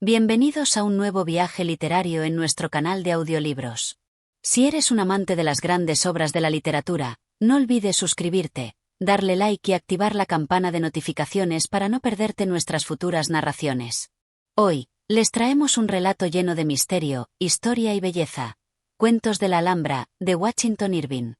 Bienvenidos a un nuevo viaje literario en nuestro canal de audiolibros. Si eres un amante de las grandes obras de la literatura, no olvides suscribirte, darle like y activar la campana de notificaciones para no perderte nuestras futuras narraciones. Hoy, les traemos un relato lleno de misterio, historia y belleza. Cuentos de la Alhambra, de Washington Irving.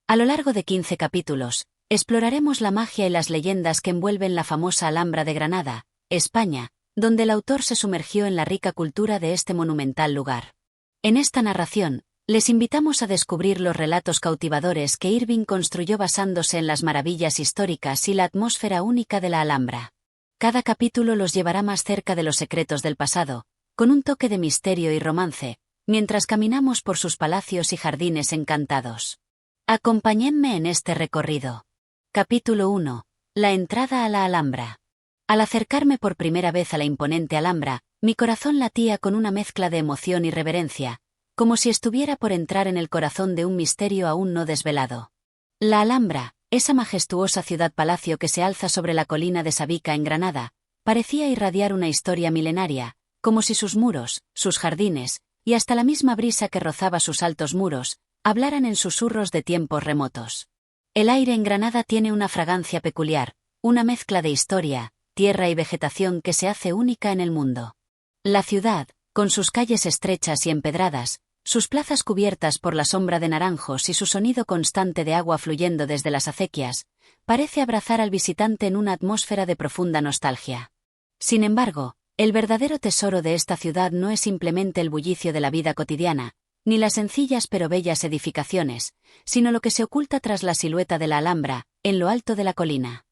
A lo largo de 15 capítulos, exploraremos la magia y las leyendas que envuelven la famosa Alhambra de Granada, España, donde el autor se sumergió en la rica cultura de este monumental lugar. En esta narración, les invitamos a descubrir los relatos cautivadores que Irving construyó basándose en las maravillas históricas y la atmósfera única de la Alhambra. Cada capítulo los llevará más cerca de los secretos del pasado, con un toque de misterio y romance, mientras caminamos por sus palacios y jardines encantados. Acompáñenme en este recorrido. Capítulo 1. La entrada a la Alhambra. Al acercarme por primera vez a la imponente Alhambra, mi corazón latía con una mezcla de emoción y reverencia, como si estuviera por entrar en el corazón de un misterio aún no desvelado. La Alhambra, esa majestuosa ciudad-palacio que se alza sobre la colina de Sabica en Granada, parecía irradiar una historia milenaria, como si sus muros, sus jardines, y hasta la misma brisa que rozaba sus altos muros, hablaran en susurros de tiempos remotos. El aire en Granada tiene una fragancia peculiar, una mezcla de historia, tierra y vegetación que se hace única en el mundo. La ciudad, con sus calles estrechas y empedradas, sus plazas cubiertas por la sombra de naranjos y su sonido constante de agua fluyendo desde las acequias, parece abrazar al visitante en una atmósfera de profunda nostalgia. Sin embargo, el verdadero tesoro de esta ciudad no es simplemente el bullicio de la vida cotidiana, ni las sencillas pero bellas edificaciones, sino lo que se oculta tras la silueta de la Alhambra, en lo alto de la colina.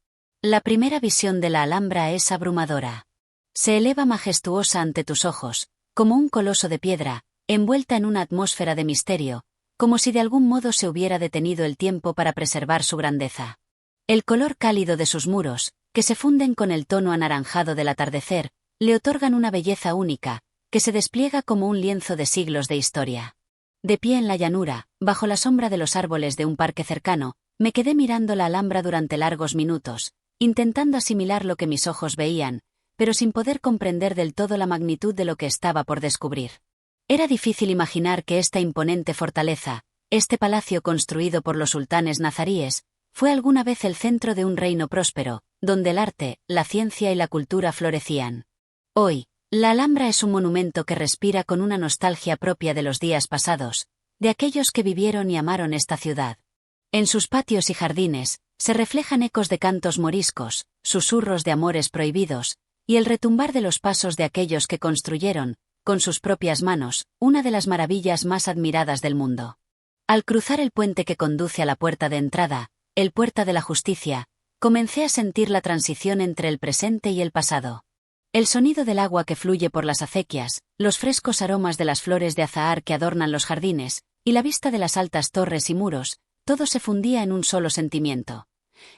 La primera visión de la Alhambra es abrumadora. Se eleva majestuosa ante tus ojos, como un coloso de piedra, envuelta en una atmósfera de misterio, como si de algún modo se hubiera detenido el tiempo para preservar su grandeza. El color cálido de sus muros, que se funden con el tono anaranjado del atardecer, le otorgan una belleza única, que se despliega como un lienzo de siglos de historia. De pie en la llanura, bajo la sombra de los árboles de un parque cercano, me quedé mirando la Alhambra durante largos minutos, intentando asimilar lo que mis ojos veían, pero sin poder comprender del todo la magnitud de lo que estaba por descubrir. Era difícil imaginar que esta imponente fortaleza, este palacio construido por los sultanes nazaríes, fue alguna vez el centro de un reino próspero, donde el arte, la ciencia y la cultura florecían. Hoy, la Alhambra es un monumento que respira con una nostalgia propia de los días pasados, de aquellos que vivieron y amaron esta ciudad. En sus patios y jardines, se reflejan ecos de cantos moriscos, susurros de amores prohibidos, y el retumbar de los pasos de aquellos que construyeron, con sus propias manos, una de las maravillas más admiradas del mundo. Al cruzar el puente que conduce a la puerta de entrada, el Puerta de la Justicia, comencé a sentir la transición entre el presente y el pasado. El sonido del agua que fluye por las acequias, los frescos aromas de las flores de azahar que adornan los jardines, y la vista de las altas torres y muros, todo se fundía en un solo sentimiento.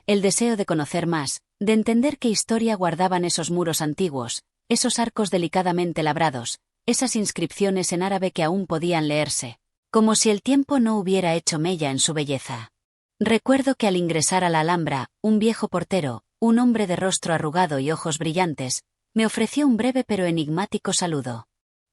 El deseo de conocer más, de entender qué historia guardaban esos muros antiguos, esos arcos delicadamente labrados, esas inscripciones en árabe que aún podían leerse, como si el tiempo no hubiera hecho mella en su belleza. Recuerdo que al ingresar a la Alhambra, un viejo portero, un hombre de rostro arrugado y ojos brillantes, me ofreció un breve pero enigmático saludo.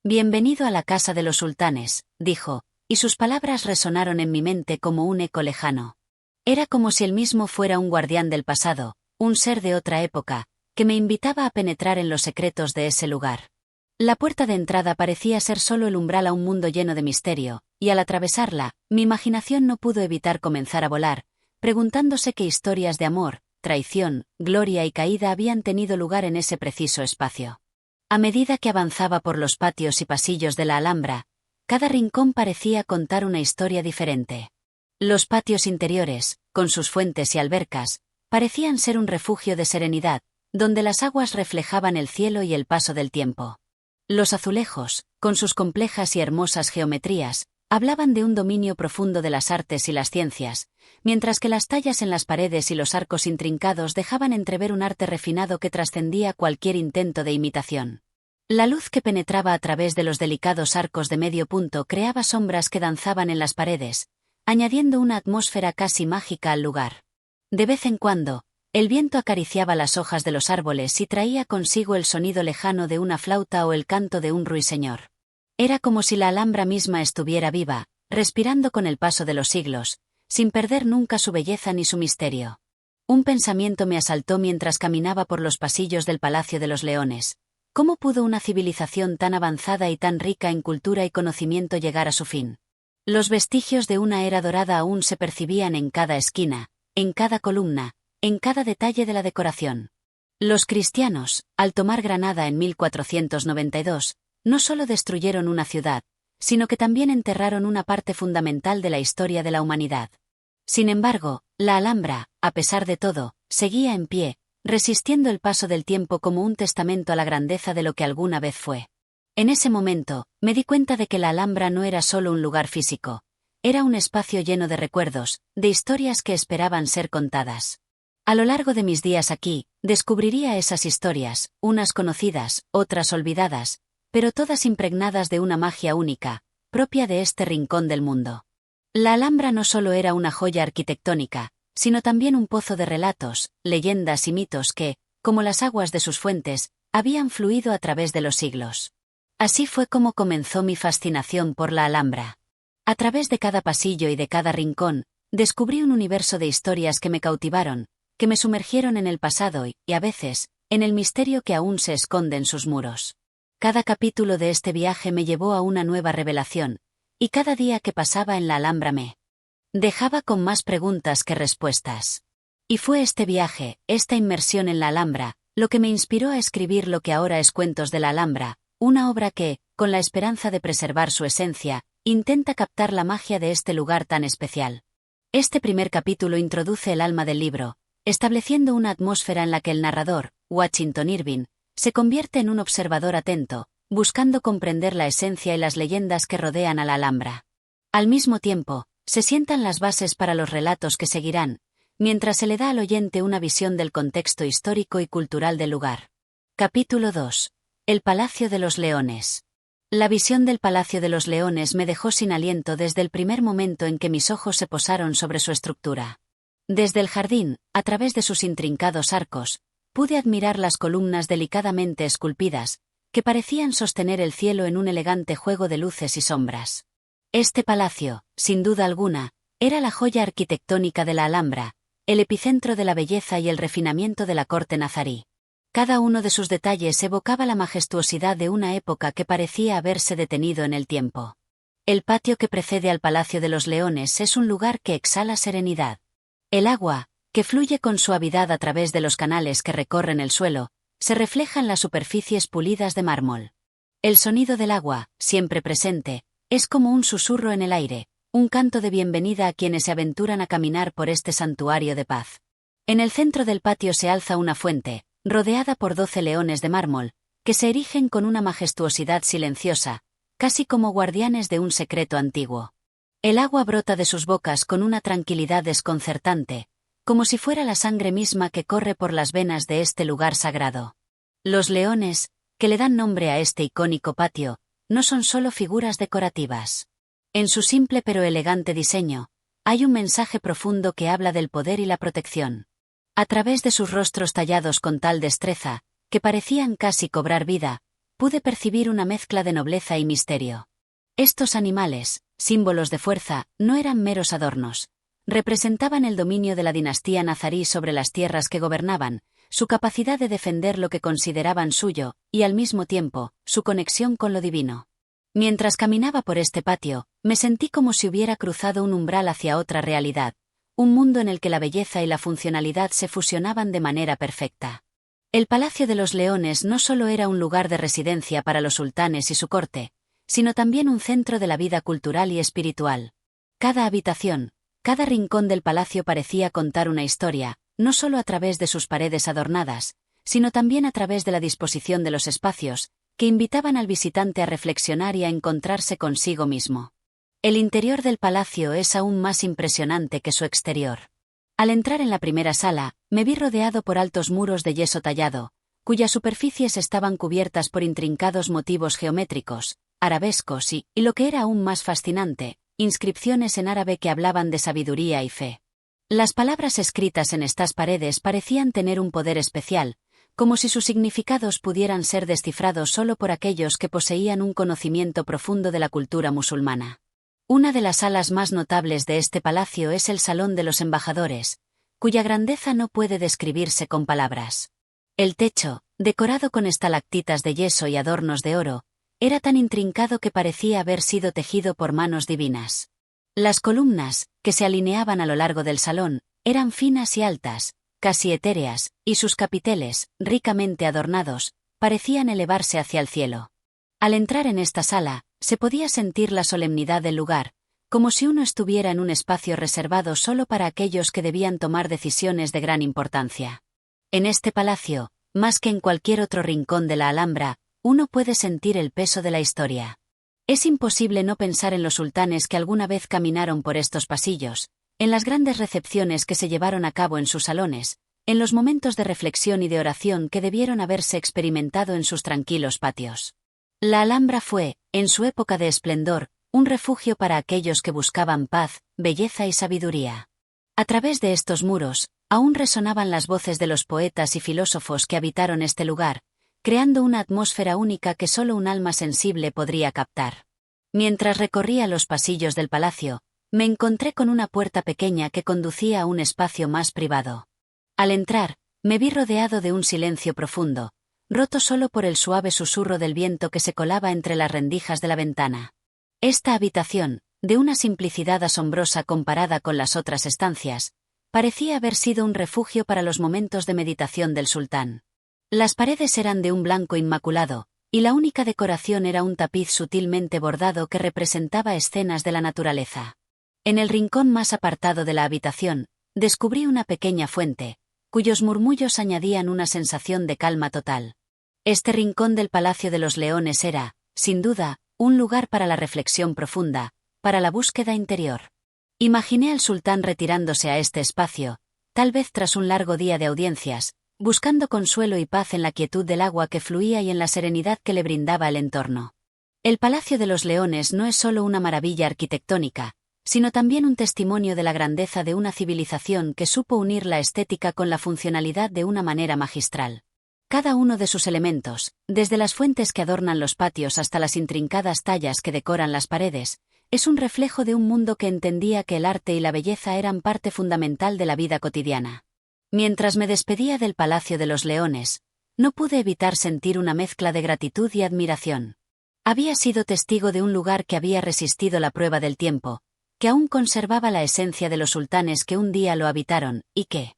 «Bienvenido a la casa de los sultanes», dijo, y sus palabras resonaron en mi mente como un eco lejano. Era como si él mismo fuera un guardián del pasado, un ser de otra época, que me invitaba a penetrar en los secretos de ese lugar. La puerta de entrada parecía ser solo el umbral a un mundo lleno de misterio, y al atravesarla, mi imaginación no pudo evitar comenzar a volar, preguntándose qué historias de amor, traición, gloria y caída habían tenido lugar en ese preciso espacio. A medida que avanzaba por los patios y pasillos de la Alhambra, cada rincón parecía contar una historia diferente. Los patios interiores, con sus fuentes y albercas, parecían ser un refugio de serenidad, donde las aguas reflejaban el cielo y el paso del tiempo. Los azulejos, con sus complejas y hermosas geometrías, hablaban de un dominio profundo de las artes y las ciencias, mientras que las tallas en las paredes y los arcos intrincados dejaban entrever un arte refinado que trascendía cualquier intento de imitación. La luz que penetraba a través de los delicados arcos de medio punto creaba sombras que danzaban en las paredes, añadiendo una atmósfera casi mágica al lugar. De vez en cuando, El viento acariciaba las hojas de los árboles y traía consigo el sonido lejano de una flauta o el canto de un ruiseñor. Era como si la Alhambra misma estuviera viva, respirando con el paso de los siglos, sin perder nunca su belleza ni su misterio. Un pensamiento me asaltó mientras caminaba por los pasillos del Palacio de los Leones. ¿Cómo pudo una civilización tan avanzada y tan rica en cultura y conocimiento llegar a su fin? Los vestigios de una era dorada aún se percibían en cada esquina, en cada columna, en cada detalle de la decoración. Los cristianos, al tomar Granada en 1492, no solo destruyeron una ciudad, sino que también enterraron una parte fundamental de la historia de la humanidad. Sin embargo, la Alhambra, a pesar de todo, seguía en pie, resistiendo el paso del tiempo como un testamento a la grandeza de lo que alguna vez fue. En ese momento, me di cuenta de que la Alhambra no era solo un lugar físico, era un espacio lleno de recuerdos, de historias que esperaban ser contadas. A lo largo de mis días aquí, descubriría esas historias, unas conocidas, otras olvidadas, pero todas impregnadas de una magia única, propia de este rincón del mundo. La Alhambra no solo era una joya arquitectónica, sino también un pozo de relatos, leyendas y mitos que, como las aguas de sus fuentes, habían fluido a través de los siglos. Así fue como comenzó mi fascinación por la Alhambra. A través de cada pasillo y de cada rincón, descubrí un universo de historias que me cautivaron, que me sumergieron en el pasado y, a veces, en el misterio que aún se esconde en sus muros. Cada capítulo de este viaje me llevó a una nueva revelación, y cada día que pasaba en la Alhambra me dejaba con más preguntas que respuestas. Y fue este viaje, esta inmersión en la Alhambra, lo que me inspiró a escribir lo que ahora es Cuentos de la Alhambra, una obra que, con la esperanza de preservar su esencia, intenta captar la magia de este lugar tan especial. Este primer capítulo introduce el alma del libro, estableciendo una atmósfera en la que el narrador, Washington Irving, se convierte en un observador atento, buscando comprender la esencia y las leyendas que rodean a la Alhambra. Al mismo tiempo, se sientan las bases para los relatos que seguirán, mientras se le da al oyente una visión del contexto histórico y cultural del lugar. Capítulo 2. El Palacio de los Leones. La visión del Palacio de los Leones me dejó sin aliento desde el primer momento en que mis ojos se posaron sobre su estructura. Desde el jardín, a través de sus intrincados arcos, pude admirar las columnas delicadamente esculpidas, que parecían sostener el cielo en un elegante juego de luces y sombras. Este palacio, sin duda alguna, era la joya arquitectónica de la Alhambra, el epicentro de la belleza y el refinamiento de la corte nazarí. Cada uno de sus detalles evocaba la majestuosidad de una época que parecía haberse detenido en el tiempo. El patio que precede al Palacio de los Leones es un lugar que exhala serenidad. El agua, que fluye con suavidad a través de los canales que recorren el suelo, se refleja en las superficies pulidas de mármol. El sonido del agua, siempre presente, es como un susurro en el aire, un canto de bienvenida a quienes se aventuran a caminar por este santuario de paz. En el centro del patio se alza una fuente, rodeada por 12 leones de mármol, que se erigen con una majestuosidad silenciosa, casi como guardianes de un secreto antiguo. El agua brota de sus bocas con una tranquilidad desconcertante, como si fuera la sangre misma que corre por las venas de este lugar sagrado. Los leones, que le dan nombre a este icónico patio, no son solo figuras decorativas. En su simple pero elegante diseño, hay un mensaje profundo que habla del poder y la protección. A través de sus rostros tallados con tal destreza, que parecían casi cobrar vida, pude percibir una mezcla de nobleza y misterio. Estos animales, símbolos de fuerza, no eran meros adornos. Representaban el dominio de la dinastía nazarí sobre las tierras que gobernaban, su capacidad de defender lo que consideraban suyo, y al mismo tiempo, su conexión con lo divino. Mientras caminaba por este patio, me sentí como si hubiera cruzado un umbral hacia otra realidad, un mundo en el que la belleza y la funcionalidad se fusionaban de manera perfecta. El Palacio de los Leones no solo era un lugar de residencia para los sultanes y su corte, sino también un centro de la vida cultural y espiritual. Cada habitación, cada rincón del palacio parecía contar una historia, no solo a través de sus paredes adornadas, sino también a través de la disposición de los espacios, que invitaban al visitante a reflexionar y a encontrarse consigo mismo. El interior del palacio es aún más impresionante que su exterior. Al entrar en la primera sala, me vi rodeado por altos muros de yeso tallado, cuyas superficies estaban cubiertas por intrincados motivos geométricos, arabescos y lo que era aún más fascinante, inscripciones en árabe que hablaban de sabiduría y fe. Las palabras escritas en estas paredes parecían tener un poder especial, como si sus significados pudieran ser descifrados solo por aquellos que poseían un conocimiento profundo de la cultura musulmana. Una de las salas más notables de este palacio es el Salón de los Embajadores, cuya grandeza no puede describirse con palabras. El techo, decorado con estalactitas de yeso y adornos de oro, era tan intrincado que parecía haber sido tejido por manos divinas. Las columnas, que se alineaban a lo largo del salón, eran finas y altas, casi etéreas, y sus capiteles, ricamente adornados, parecían elevarse hacia el cielo. Al entrar en esta sala, se podía sentir la solemnidad del lugar, como si uno estuviera en un espacio reservado solo para aquellos que debían tomar decisiones de gran importancia. En este palacio, más que en cualquier otro rincón de la Alhambra, uno puede sentir el peso de la historia. Es imposible no pensar en los sultanes que alguna vez caminaron por estos pasillos, en las grandes recepciones que se llevaron a cabo en sus salones, en los momentos de reflexión y de oración que debieron haberse experimentado en sus tranquilos patios. La Alhambra fue, en su época de esplendor, un refugio para aquellos que buscaban paz, belleza y sabiduría. A través de estos muros, aún resonaban las voces de los poetas y filósofos que habitaron este lugar, creando una atmósfera única que solo un alma sensible podría captar. Mientras recorría los pasillos del palacio, me encontré con una puerta pequeña que conducía a un espacio más privado. Al entrar, me vi rodeado de un silencio profundo, roto solo por el suave susurro del viento que se colaba entre las rendijas de la ventana. Esta habitación, de una simplicidad asombrosa comparada con las otras estancias, parecía haber sido un refugio para los momentos de meditación del sultán. Las paredes eran de un blanco inmaculado, y la única decoración era un tapiz sutilmente bordado que representaba escenas de la naturaleza. En el rincón más apartado de la habitación, descubrí una pequeña fuente, cuyos murmullos añadían una sensación de calma total. Este rincón del Palacio de los Leones era, sin duda, un lugar para la reflexión profunda, para la búsqueda interior. Imaginé al sultán retirándose a este espacio, tal vez tras un largo día de audiencias, buscando consuelo y paz en la quietud del agua que fluía y en la serenidad que le brindaba el entorno. El Palacio de los Leones no es solo una maravilla arquitectónica, sino también un testimonio de la grandeza de una civilización que supo unir la estética con la funcionalidad de una manera magistral. Cada uno de sus elementos, desde las fuentes que adornan los patios hasta las intrincadas tallas que decoran las paredes, es un reflejo de un mundo que entendía que el arte y la belleza eran parte fundamental de la vida cotidiana. Mientras me despedía del Palacio de los Leones, no pude evitar sentir una mezcla de gratitud y admiración. Había sido testigo de un lugar que había resistido la prueba del tiempo, que aún conservaba la esencia de los sultanes que un día lo habitaron, y que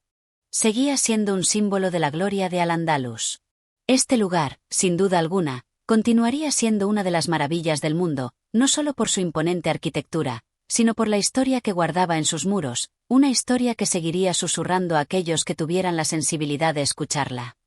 seguía siendo un símbolo de la gloria de Al-Ándalus. Este lugar, sin duda alguna, continuaría siendo una de las maravillas del mundo, no solo por su imponente arquitectura, sino por la historia que guardaba en sus muros, una historia que seguiría susurrando a aquellos que tuvieran la sensibilidad de escucharla.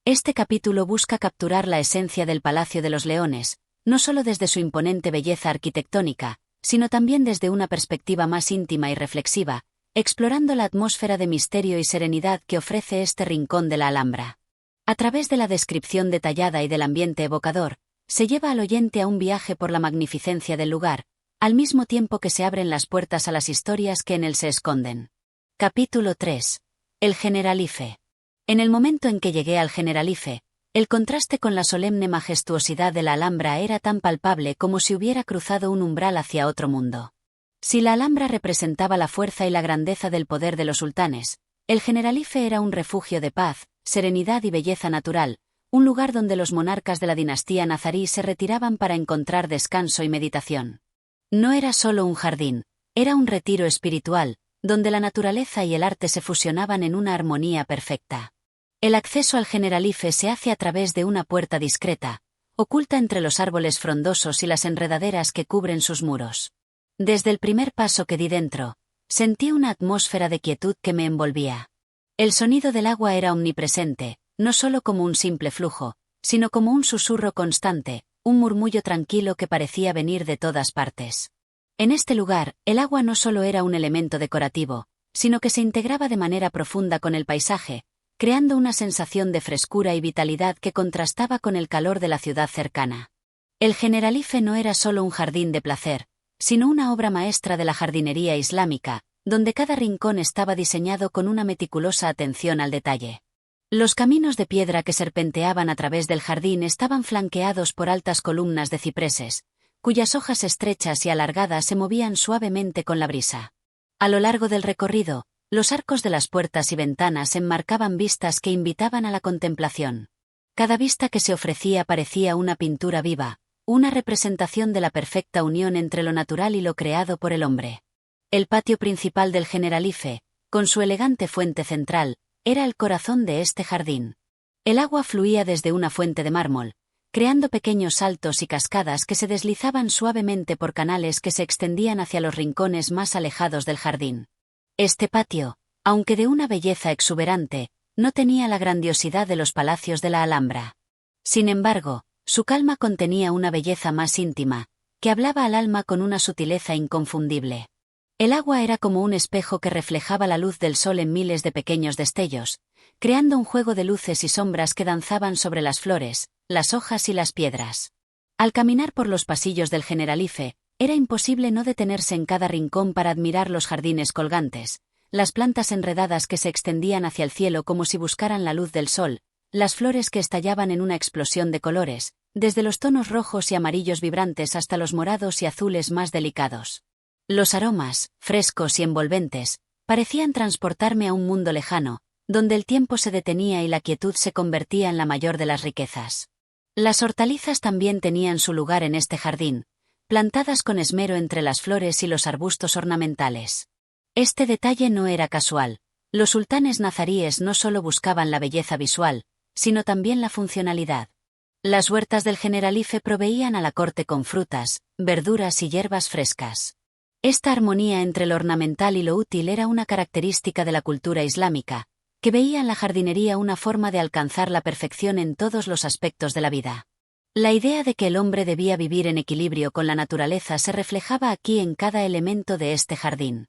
Este capítulo busca capturar la esencia del Palacio de los Leones, no solo desde su imponente belleza arquitectónica, sino también desde una perspectiva más íntima y reflexiva, explorando la atmósfera de misterio y serenidad que ofrece este rincón de la Alhambra. A través de la descripción detallada y del ambiente evocador, se lleva al oyente a un viaje por la magnificencia del lugar, al mismo tiempo que se abren las puertas a las historias que en él se esconden. Capítulo 3. El Generalife. En el momento en que llegué al Generalife, el contraste con la solemne majestuosidad de la Alhambra era tan palpable como si hubiera cruzado un umbral hacia otro mundo. Si la Alhambra representaba la fuerza y la grandeza del poder de los sultanes, el Generalife era un refugio de paz, serenidad y belleza natural, un lugar donde los monarcas de la dinastía nazarí se retiraban para encontrar descanso y meditación. No era solo un jardín, era un retiro espiritual, donde la naturaleza y el arte se fusionaban en una armonía perfecta. El acceso al Generalife se hace a través de una puerta discreta, oculta entre los árboles frondosos y las enredaderas que cubren sus muros. Desde el primer paso que di dentro, sentí una atmósfera de quietud que me envolvía. El sonido del agua era omnipresente, no solo como un simple flujo, sino como un susurro constante, un murmullo tranquilo que parecía venir de todas partes. En este lugar, el agua no solo era un elemento decorativo, sino que se integraba de manera profunda con el paisaje, creando una sensación de frescura y vitalidad que contrastaba con el calor de la ciudad cercana. El Generalife no era solo un jardín de placer, sino una obra maestra de la jardinería islámica, donde cada rincón estaba diseñado con una meticulosa atención al detalle. Los caminos de piedra que serpenteaban a través del jardín estaban flanqueados por altas columnas de cipreses, cuyas hojas estrechas y alargadas se movían suavemente con la brisa. A lo largo del recorrido, los arcos de las puertas y ventanas enmarcaban vistas que invitaban a la contemplación. Cada vista que se ofrecía parecía una pintura viva, una representación de la perfecta unión entre lo natural y lo creado por el hombre. El patio principal del Generalife, con su elegante fuente central, era el corazón de este jardín. El agua fluía desde una fuente de mármol, creando pequeños saltos y cascadas que se deslizaban suavemente por canales que se extendían hacia los rincones más alejados del jardín. Este patio, aunque de una belleza exuberante, no tenía la grandiosidad de los palacios de la Alhambra. Sin embargo, su calma contenía una belleza más íntima, que hablaba al alma con una sutileza inconfundible. El agua era como un espejo que reflejaba la luz del sol en miles de pequeños destellos, creando un juego de luces y sombras que danzaban sobre las flores, las hojas y las piedras. Al caminar por los pasillos del Generalife, era imposible no detenerse en cada rincón para admirar los jardines colgantes, las plantas enredadas que se extendían hacia el cielo como si buscaran la luz del sol, las flores que estallaban en una explosión de colores, desde los tonos rojos y amarillos vibrantes hasta los morados y azules más delicados. Los aromas, frescos y envolventes, parecían transportarme a un mundo lejano, donde el tiempo se detenía y la quietud se convertía en la mayor de las riquezas. Las hortalizas también tenían su lugar en este jardín, plantadas con esmero entre las flores y los arbustos ornamentales. Este detalle no era casual. Los sultanes nazaríes no solo buscaban la belleza visual, sino también la funcionalidad. Las huertas del Generalife proveían a la corte con frutas, verduras y hierbas frescas. Esta armonía entre lo ornamental y lo útil era una característica de la cultura islámica, que veía en la jardinería una forma de alcanzar la perfección en todos los aspectos de la vida. La idea de que el hombre debía vivir en equilibrio con la naturaleza se reflejaba aquí en cada elemento de este jardín.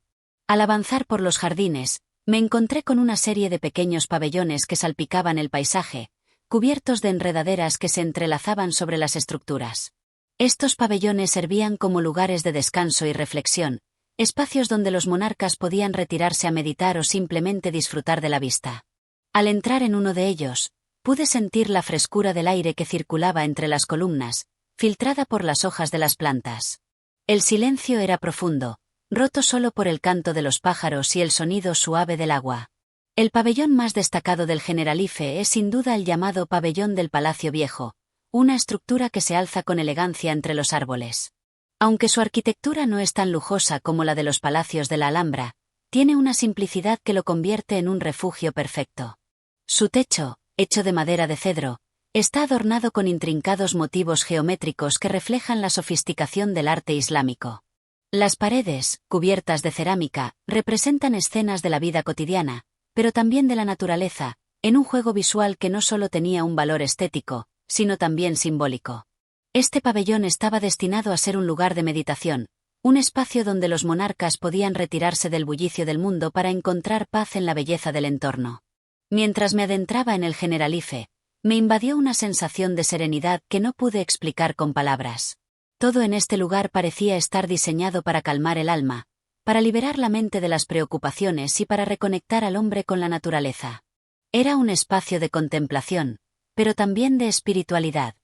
Al avanzar por los jardines, me encontré con una serie de pequeños pabellones que salpicaban el paisaje, cubiertos de enredaderas que se entrelazaban sobre las estructuras. Estos pabellones servían como lugares de descanso y reflexión, espacios donde los monarcas podían retirarse a meditar o simplemente disfrutar de la vista. Al entrar en uno de ellos, pude sentir la frescura del aire que circulaba entre las columnas, filtrada por las hojas de las plantas. El silencio era profundo, roto solo por el canto de los pájaros y el sonido suave del agua. El pabellón más destacado del Generalife es sin duda el llamado Pabellón del Palacio Viejo, una estructura que se alza con elegancia entre los árboles. Aunque su arquitectura no es tan lujosa como la de los palacios de la Alhambra, tiene una simplicidad que lo convierte en un refugio perfecto. Su techo, hecho de madera de cedro, está adornado con intrincados motivos geométricos que reflejan la sofisticación del arte islámico. Las paredes, cubiertas de cerámica, representan escenas de la vida cotidiana, pero también de la naturaleza, en un juego visual que no solo tenía un valor estético, sino también simbólico. Este pabellón estaba destinado a ser un lugar de meditación, un espacio donde los monarcas podían retirarse del bullicio del mundo para encontrar paz en la belleza del entorno. Mientras me adentraba en el Generalife, me invadió una sensación de serenidad que no pude explicar con palabras. Todo en este lugar parecía estar diseñado para calmar el alma, para liberar la mente de las preocupaciones y para reconectar al hombre con la naturaleza. Era un espacio de contemplación, pero también de espiritualidad.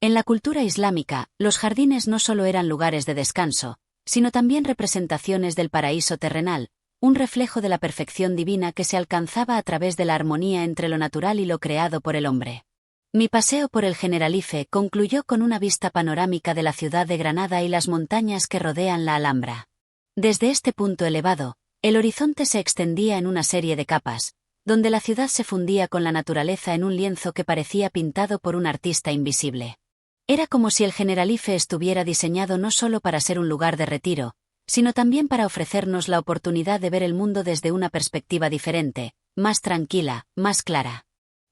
En la cultura islámica, los jardines no solo eran lugares de descanso, sino también representaciones del paraíso terrenal, un reflejo de la perfección divina que se alcanzaba a través de la armonía entre lo natural y lo creado por el hombre. Mi paseo por el Generalife concluyó con una vista panorámica de la ciudad de Granada y las montañas que rodean la Alhambra. Desde este punto elevado, el horizonte se extendía en una serie de capas, donde la ciudad se fundía con la naturaleza en un lienzo que parecía pintado por un artista invisible. Era como si el Generalife estuviera diseñado no solo para ser un lugar de retiro, sino también para ofrecernos la oportunidad de ver el mundo desde una perspectiva diferente, más tranquila, más clara.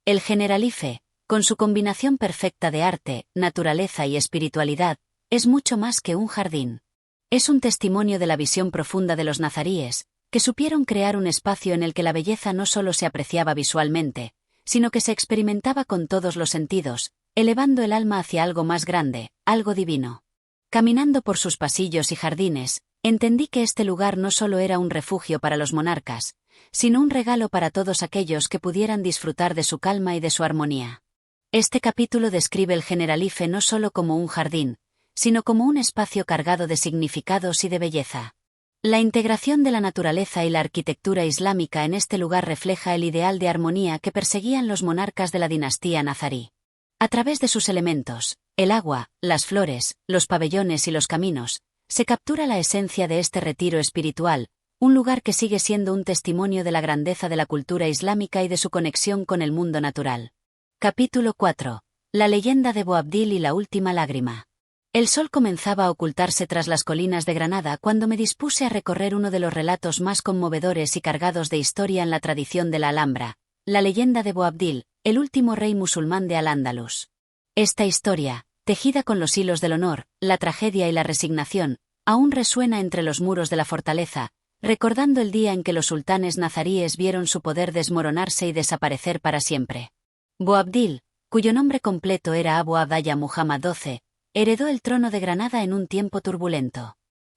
El Generalife, con su combinación perfecta de arte, naturaleza y espiritualidad, es mucho más que un jardín. Es un testimonio de la visión profunda de los nazaríes, que supieron crear un espacio en el que la belleza no solo se apreciaba visualmente, sino que se experimentaba con todos los sentidos, elevando el alma hacia algo más grande, algo divino. Caminando por sus pasillos y jardines, Entendí que este lugar no solo era un refugio para los monarcas, sino un regalo para todos aquellos que pudieran disfrutar de su calma y de su armonía. Este capítulo describe el Generalife no solo como un jardín, sino como un espacio cargado de significados y de belleza. La integración de la naturaleza y la arquitectura islámica en este lugar refleja el ideal de armonía que perseguían los monarcas de la dinastía nazarí. A través de sus elementos, el agua, las flores, los pabellones y los caminos, se captura la esencia de este retiro espiritual, un lugar que sigue siendo un testimonio de la grandeza de la cultura islámica y de su conexión con el mundo natural. Capítulo 4. La leyenda de Boabdil y la última lágrima. El sol comenzaba a ocultarse tras las colinas de Granada cuando me dispuse a recorrer uno de los relatos más conmovedores y cargados de historia en la tradición de la Alhambra, la leyenda de Boabdil, el último rey musulmán de Al-Ándalus. Esta historia, tejida con los hilos del honor, la tragedia y la resignación, aún resuena entre los muros de la fortaleza, recordando el día en que los sultanes nazaríes vieron su poder desmoronarse y desaparecer para siempre. Boabdil, cuyo nombre completo era Abu Abdallah Muhammad XII, heredó el trono de Granada en un tiempo turbulento.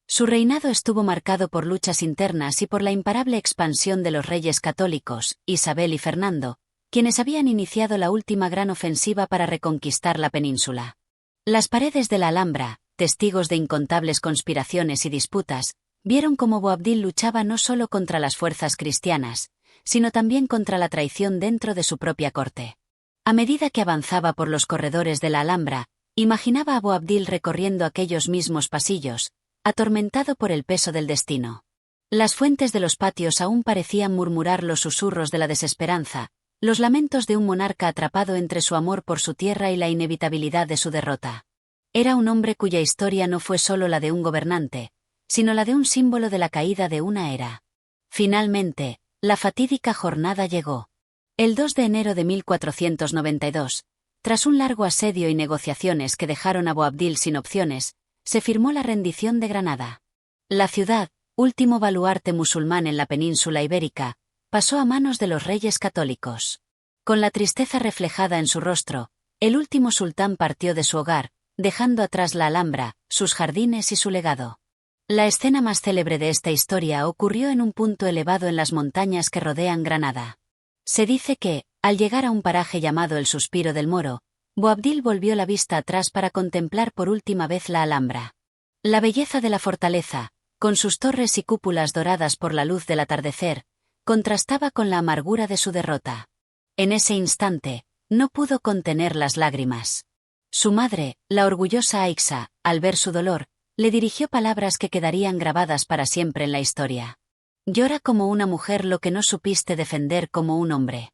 Su reinado estuvo marcado por luchas internas y por la imparable expansión de los reyes católicos, Isabel y Fernando, quienes habían iniciado la última gran ofensiva para reconquistar la península. Las paredes de la Alhambra, testigos de incontables conspiraciones y disputas, vieron cómo Boabdil luchaba no solo contra las fuerzas cristianas, sino también contra la traición dentro de su propia corte. A medida que avanzaba por los corredores de la Alhambra, imaginaba a Boabdil recorriendo aquellos mismos pasillos, atormentado por el peso del destino. Las fuentes de los patios aún parecían murmurar los susurros de la desesperanza, los lamentos de un monarca atrapado entre su amor por su tierra y la inevitabilidad de su derrota. Era un hombre cuya historia no fue solo la de un gobernante, sino la de un símbolo de la caída de una era. Finalmente, la fatídica jornada llegó. El 2 de enero de 1492, tras un largo asedio y negociaciones que dejaron a Boabdil sin opciones, se firmó la rendición de Granada. La ciudad, último baluarte musulmán en la península ibérica, pasó a manos de los reyes católicos. Con la tristeza reflejada en su rostro, el último sultán partió de su hogar, dejando atrás la Alhambra, sus jardines y su legado. La escena más célebre de esta historia ocurrió en un punto elevado en las montañas que rodean Granada. Se dice que, al llegar a un paraje llamado el Suspiro del Moro, Boabdil volvió la vista atrás para contemplar por última vez la Alhambra. La belleza de la fortaleza, con sus torres y cúpulas doradas por la luz del atardecer, contrastaba con la amargura de su derrota. En ese instante, no pudo contener las lágrimas. Su madre, la orgullosa Aixa, al ver su dolor, le dirigió palabras que quedarían grabadas para siempre en la historia. Llora como una mujer lo que no supiste defender como un hombre.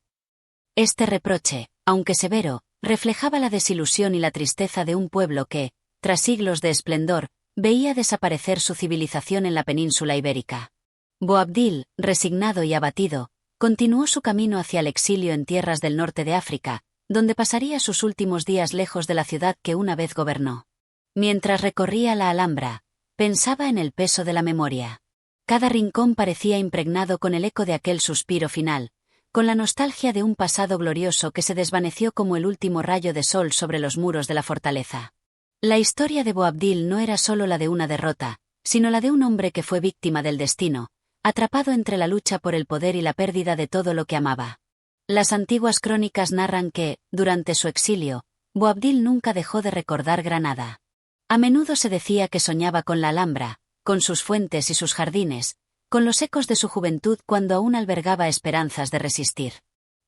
Este reproche, aunque severo, reflejaba la desilusión y la tristeza de un pueblo que, tras siglos de esplendor, veía desaparecer su civilización en la península ibérica. Boabdil, resignado y abatido, continuó su camino hacia el exilio en tierras del norte de África, donde pasaría sus últimos días lejos de la ciudad que una vez gobernó. Mientras recorría la Alhambra, pensaba en el peso de la memoria. Cada rincón parecía impregnado con el eco de aquel suspiro final, con la nostalgia de un pasado glorioso que se desvaneció como el último rayo de sol sobre los muros de la fortaleza. La historia de Boabdil no era solo la de una derrota, sino la de un hombre que fue víctima del destino, atrapado entre la lucha por el poder y la pérdida de todo lo que amaba. Las antiguas crónicas narran que, durante su exilio, Boabdil nunca dejó de recordar Granada. A menudo se decía que soñaba con la Alhambra, con sus fuentes y sus jardines, con los ecos de su juventud cuando aún albergaba esperanzas de resistir.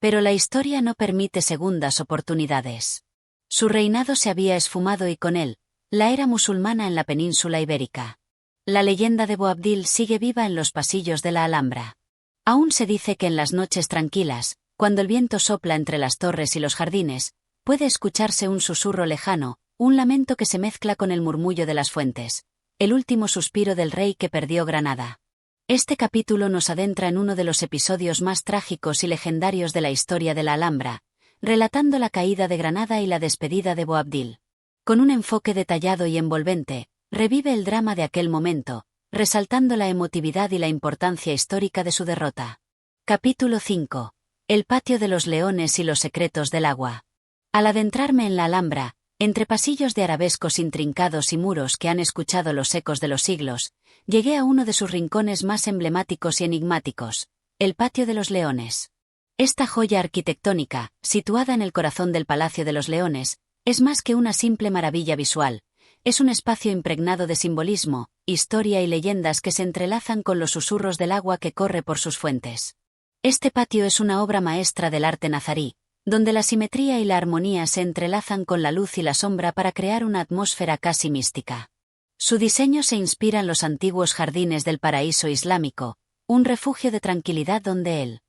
Pero la historia no permite segundas oportunidades. Su reinado se había esfumado y con él, la era musulmana en la península ibérica. La leyenda de Boabdil sigue viva en los pasillos de la Alhambra. Aún se dice que en las noches tranquilas, cuando el viento sopla entre las torres y los jardines, puede escucharse un susurro lejano, un lamento que se mezcla con el murmullo de las fuentes, el último suspiro del rey que perdió Granada. Este capítulo nos adentra en uno de los episodios más trágicos y legendarios de la historia de la Alhambra, relatando la caída de Granada y la despedida de Boabdil. Con un enfoque detallado y envolvente, revive el drama de aquel momento, resaltando la emotividad y la importancia histórica de su derrota. Capítulo 5. El patio de los leones y los secretos del agua. Al adentrarme en la Alhambra, Entre pasillos de arabescos intrincados y muros que han escuchado los ecos de los siglos, llegué a uno de sus rincones más emblemáticos y enigmáticos, el Patio de los Leones. Esta joya arquitectónica, situada en el corazón del Palacio de los Leones, es más que una simple maravilla visual. Es un espacio impregnado de simbolismo, historia y leyendas que se entrelazan con los susurros del agua que corre por sus fuentes. Este patio es una obra maestra del arte nazarí, donde la simetría y la armonía se entrelazan con la luz y la sombra para crear una atmósfera casi mística. Su diseño se inspira en los antiguos jardines del paraíso islámico, un refugio de tranquilidad donde el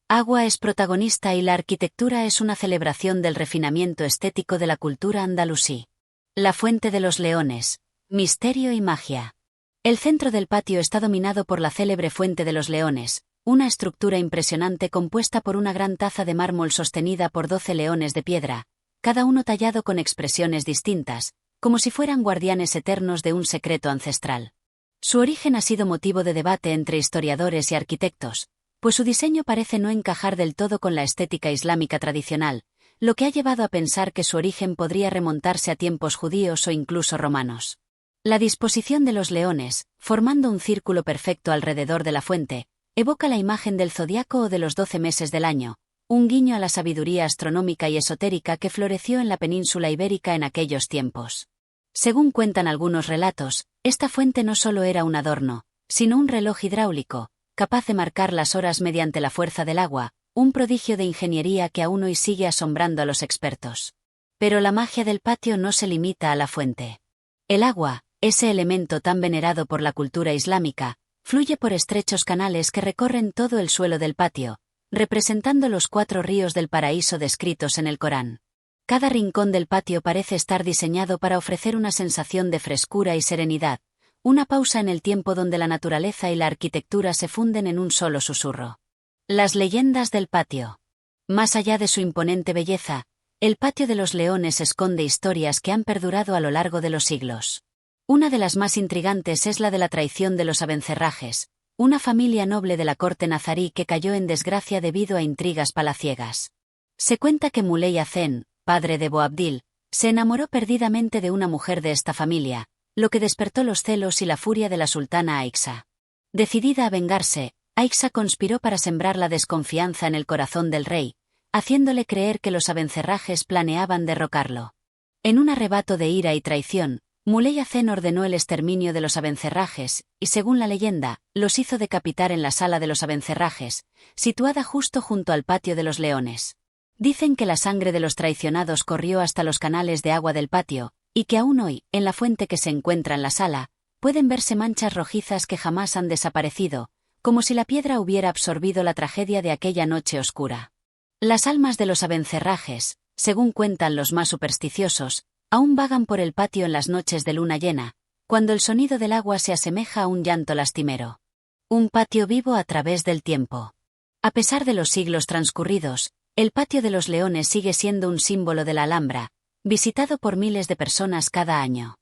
agua es protagonista y la arquitectura es una celebración del refinamiento estético de la cultura andalusí. La Fuente de los Leones, misterio y magia. El centro del patio está dominado por la célebre Fuente de los Leones, una estructura impresionante compuesta por una gran taza de mármol sostenida por 12 leones de piedra, cada uno tallado con expresiones distintas, como si fueran guardianes eternos de un secreto ancestral. Su origen ha sido motivo de debate entre historiadores y arquitectos, pues su diseño parece no encajar del todo con la estética islámica tradicional, lo que ha llevado a pensar que su origen podría remontarse a tiempos judíos o incluso romanos. La disposición de los leones, formando un círculo perfecto alrededor de la fuente, evoca la imagen del zodiaco o de los 12 meses del año, un guiño a la sabiduría astronómica y esotérica que floreció en la península ibérica en aquellos tiempos. Según cuentan algunos relatos, esta fuente no solo era un adorno, sino un reloj hidráulico, capaz de marcar las horas mediante la fuerza del agua, un prodigio de ingeniería que aún hoy sigue asombrando a los expertos. Pero la magia del patio no se limita a la fuente. El agua, ese elemento tan venerado por la cultura islámica, fluye por estrechos canales que recorren todo el suelo del patio, representando los 4 ríos del paraíso descritos en el Corán. Cada rincón del patio parece estar diseñado para ofrecer una sensación de frescura y serenidad, una pausa en el tiempo donde la naturaleza y la arquitectura se funden en un solo susurro. Las leyendas del patio. Más allá de su imponente belleza, el Patio de los Leones esconde historias que han perdurado a lo largo de los siglos. Una de las más intrigantes es la de la traición de los Abencerrajes, una familia noble de la corte nazarí que cayó en desgracia debido a intrigas palaciegas. Se cuenta que Muley Hacen, padre de Boabdil, se enamoró perdidamente de una mujer de esta familia, lo que despertó los celos y la furia de la sultana Aixa. Decidida a vengarse, Aixa conspiró para sembrar la desconfianza en el corazón del rey, haciéndole creer que los Abencerrajes planeaban derrocarlo. En un arrebato de ira y traición, Muley Hacen ordenó el exterminio de los Abencerrajes, y según la leyenda, los hizo decapitar en la sala de los Abencerrajes, situada justo junto al Patio de los Leones. Dicen que la sangre de los traicionados corrió hasta los canales de agua del patio, y que aún hoy, en la fuente que se encuentra en la sala, pueden verse manchas rojizas que jamás han desaparecido, como si la piedra hubiera absorbido la tragedia de aquella noche oscura. Las almas de los Abencerrajes, según cuentan los más supersticiosos, aún vagan por el patio en las noches de luna llena, cuando el sonido del agua se asemeja a un llanto lastimero. Un patio vivo a través del tiempo. A pesar de los siglos transcurridos, el Patio de los Leones sigue siendo un símbolo de la Alhambra, visitado por miles de personas cada año.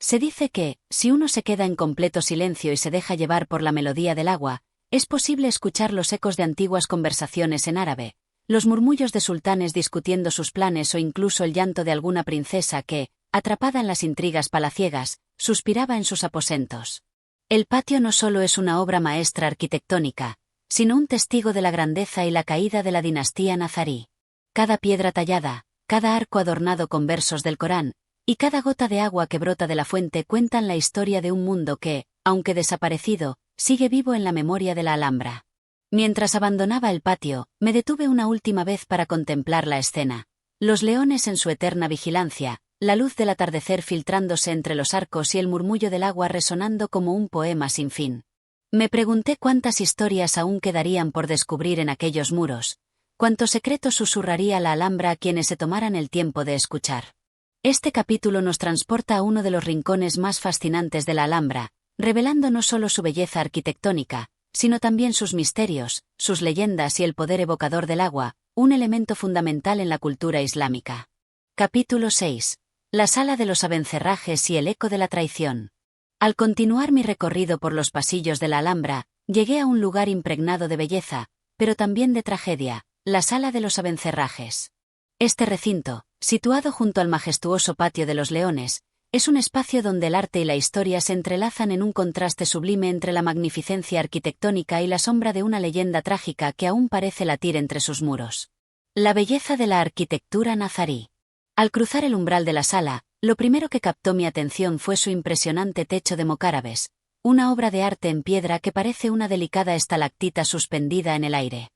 Se dice que, si uno se queda en completo silencio y se deja llevar por la melodía del agua, es posible escuchar los ecos de antiguas conversaciones en árabe, los murmullos de sultanes discutiendo sus planes o incluso el llanto de alguna princesa que, atrapada en las intrigas palaciegas, suspiraba en sus aposentos. El patio no solo es una obra maestra arquitectónica, sino un testigo de la grandeza y la caída de la dinastía nazarí. Cada piedra tallada, cada arco adornado con versos del Corán, y cada gota de agua que brota de la fuente cuentan la historia de un mundo que, aunque desaparecido, sigue vivo en la memoria de la Alhambra. Mientras abandonaba el patio, me detuve una última vez para contemplar la escena. Los leones en su eterna vigilancia, la luz del atardecer filtrándose entre los arcos y el murmullo del agua resonando como un poema sin fin. Me pregunté cuántas historias aún quedarían por descubrir en aquellos muros, cuántos secretos susurraría la Alhambra a quienes se tomaran el tiempo de escuchar. Este capítulo nos transporta a uno de los rincones más fascinantes de la Alhambra, revelando no solo su belleza arquitectónica, sino también sus misterios, sus leyendas y el poder evocador del agua, un elemento fundamental en la cultura islámica. Capítulo 6. La sala de los Abencerrajes y el eco de la traición. Al continuar mi recorrido por los pasillos de la Alhambra, llegué a un lugar impregnado de belleza, pero también de tragedia, la sala de los Abencerrajes. Este recinto, situado junto al majestuoso Patio de los Leones, es un espacio donde el arte y la historia se entrelazan en un contraste sublime entre la magnificencia arquitectónica y la sombra de una leyenda trágica que aún parece latir entre sus muros. La belleza de la arquitectura nazarí. Al cruzar el umbral de la sala, lo primero que captó mi atención fue su impresionante techo de mocárabes, una obra de arte en piedra que parece una delicada estalactita suspendida en el aire.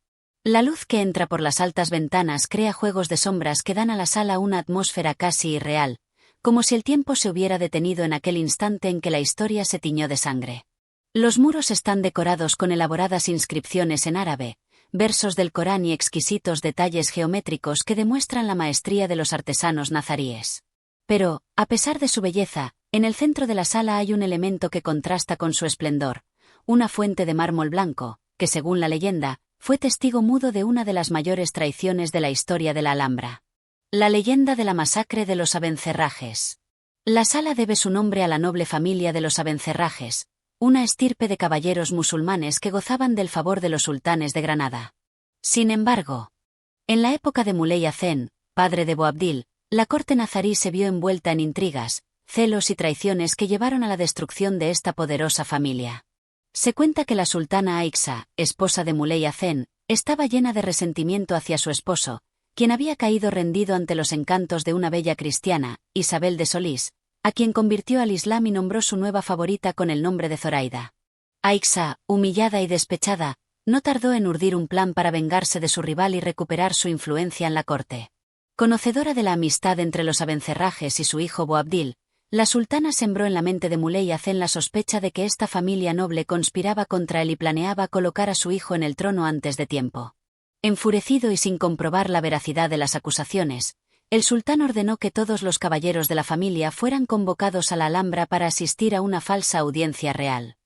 La luz que entra por las altas ventanas crea juegos de sombras que dan a la sala una atmósfera casi irreal, como si el tiempo se hubiera detenido en aquel instante en que la historia se tiñó de sangre. Los muros están decorados con elaboradas inscripciones en árabe, versos del Corán y exquisitos detalles geométricos que demuestran la maestría de los artesanos nazaríes. Pero, a pesar de su belleza, en el centro de la sala hay un elemento que contrasta con su esplendor, una fuente de mármol blanco, que según la leyenda, fue testigo mudo de una de las mayores traiciones de la historia de la Alhambra. La leyenda de la masacre de los Abencerrajes. La sala debe su nombre a la noble familia de los Abencerrajes, una estirpe de caballeros musulmanes que gozaban del favor de los sultanes de Granada. Sin embargo, en la época de Muley Hacén, padre de Boabdil, la corte nazarí se vio envuelta en intrigas, celos y traiciones que llevaron a la destrucción de esta poderosa familia. Se cuenta que la sultana Aixa, esposa de Muley Hacén, estaba llena de resentimiento hacia su esposo, quien había caído rendido ante los encantos de una bella cristiana, Isabel de Solís, a quien convirtió al Islam y nombró su nueva favorita con el nombre de Zoraida. Aixa, humillada y despechada, no tardó en urdir un plan para vengarse de su rival y recuperar su influencia en la corte. Conocedora de la amistad entre los Abencerrajes y su hijo Boabdil, la sultana sembró en la mente de Muley Hacén la sospecha de que esta familia noble conspiraba contra él y planeaba colocar a su hijo en el trono antes de tiempo. Enfurecido y sin comprobar la veracidad de las acusaciones, el sultán ordenó que todos los caballeros de la familia fueran convocados a la Alhambra para asistir a una falsa audiencia real.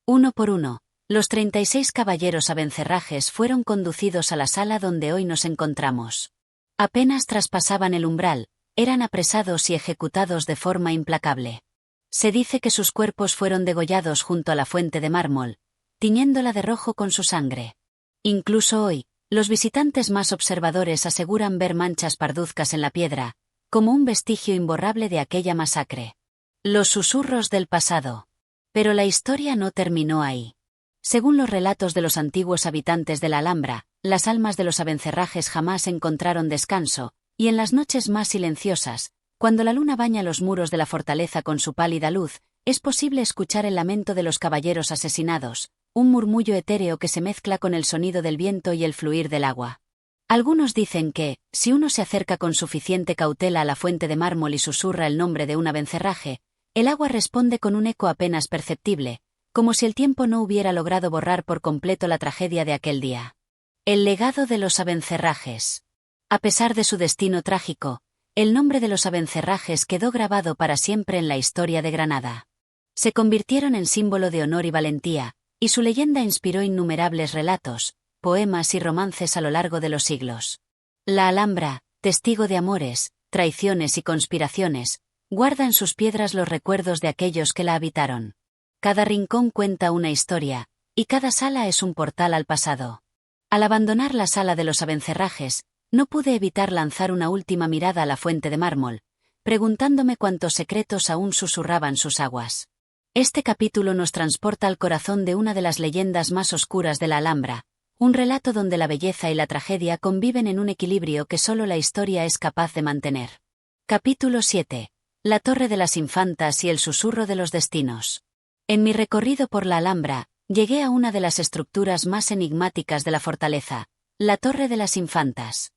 Uno por uno, los 36 caballeros Abencerrajes fueron conducidos a la sala donde hoy nos encontramos. Apenas traspasaban el umbral, eran apresados y ejecutados de forma implacable. Se dice que sus cuerpos fueron degollados junto a la fuente de mármol, tiñéndola de rojo con su sangre. Incluso hoy, los visitantes más observadores aseguran ver manchas parduzcas en la piedra, como un vestigio imborrable de aquella masacre. Los susurros del pasado. Pero la historia no terminó ahí. Según los relatos de los antiguos habitantes de la Alhambra, las almas de los Abencerrajes jamás encontraron descanso, y en las noches más silenciosas, cuando la luna baña los muros de la fortaleza con su pálida luz, es posible escuchar el lamento de los caballeros asesinados, un murmullo etéreo que se mezcla con el sonido del viento y el fluir del agua. Algunos dicen que, si uno se acerca con suficiente cautela a la fuente de mármol y susurra el nombre de un Abencerraje, el agua responde con un eco apenas perceptible, como si el tiempo no hubiera logrado borrar por completo la tragedia de aquel día. El legado de los Abencerrajes. A pesar de su destino trágico, el nombre de los Abencerrajes quedó grabado para siempre en la historia de Granada. Se convirtieron en símbolo de honor y valentía, y su leyenda inspiró innumerables relatos, poemas y romances a lo largo de los siglos. La Alhambra, testigo de amores, traiciones y conspiraciones, guarda en sus piedras los recuerdos de aquellos que la habitaron. Cada rincón cuenta una historia, y cada sala es un portal al pasado. Al abandonar la sala de los Abencerrajes, no pude evitar lanzar una última mirada a la fuente de mármol, preguntándome cuántos secretos aún susurraban sus aguas. Este capítulo nos transporta al corazón de una de las leyendas más oscuras de la Alhambra, un relato donde la belleza y la tragedia conviven en un equilibrio que solo la historia es capaz de mantener. Capítulo 7. La Torre de las Infantas y el susurro de los destinos. En mi recorrido por la Alhambra, llegué a una de las estructuras más enigmáticas de la fortaleza, la Torre de las Infantas.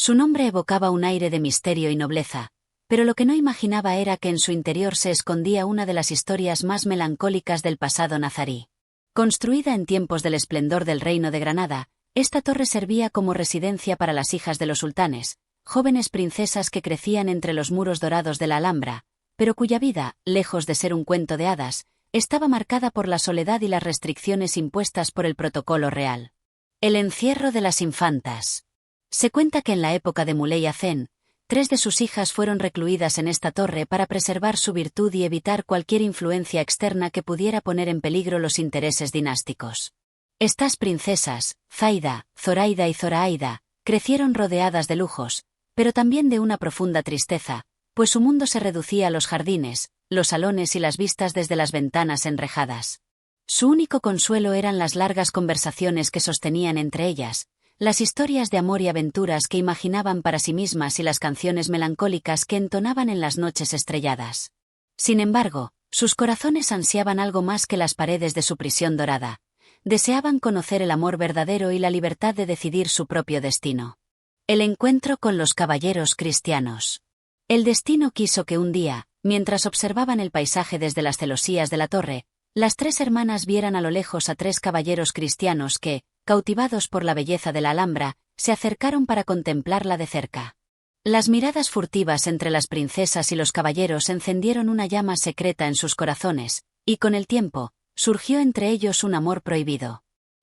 Su nombre evocaba un aire de misterio y nobleza, pero lo que no imaginaba era que en su interior se escondía una de las historias más melancólicas del pasado nazarí. Construida en tiempos del esplendor del Reino de Granada, esta torre servía como residencia para las hijas de los sultanes, jóvenes princesas que crecían entre los muros dorados de la Alhambra, pero cuya vida, lejos de ser un cuento de hadas, estaba marcada por la soledad y las restricciones impuestas por el protocolo real. El encierro de las infantas. Se cuenta que en la época de Muley Hacén, 3 de sus hijas fueron recluidas en esta torre para preservar su virtud y evitar cualquier influencia externa que pudiera poner en peligro los intereses dinásticos. Estas princesas, Zaida, Zoraida y Zoraida, crecieron rodeadas de lujos, pero también de una profunda tristeza, pues su mundo se reducía a los jardines, los salones y las vistas desde las ventanas enrejadas. Su único consuelo eran las largas conversaciones que sostenían entre ellas, las historias de amor y aventuras que imaginaban para sí mismas y las canciones melancólicas que entonaban en las noches estrelladas. Sin embargo, sus corazones ansiaban algo más que las paredes de su prisión dorada. Deseaban conocer el amor verdadero y la libertad de decidir su propio destino. El encuentro con los caballeros cristianos. El destino quiso que un día, mientras observaban el paisaje desde las celosías de la torre, las tres hermanas vieran a lo lejos a tres caballeros cristianos que, cautivados por la belleza de la Alhambra, se acercaron para contemplarla de cerca. Las miradas furtivas entre las princesas y los caballeros encendieron una llama secreta en sus corazones, y con el tiempo, surgió entre ellos un amor prohibido.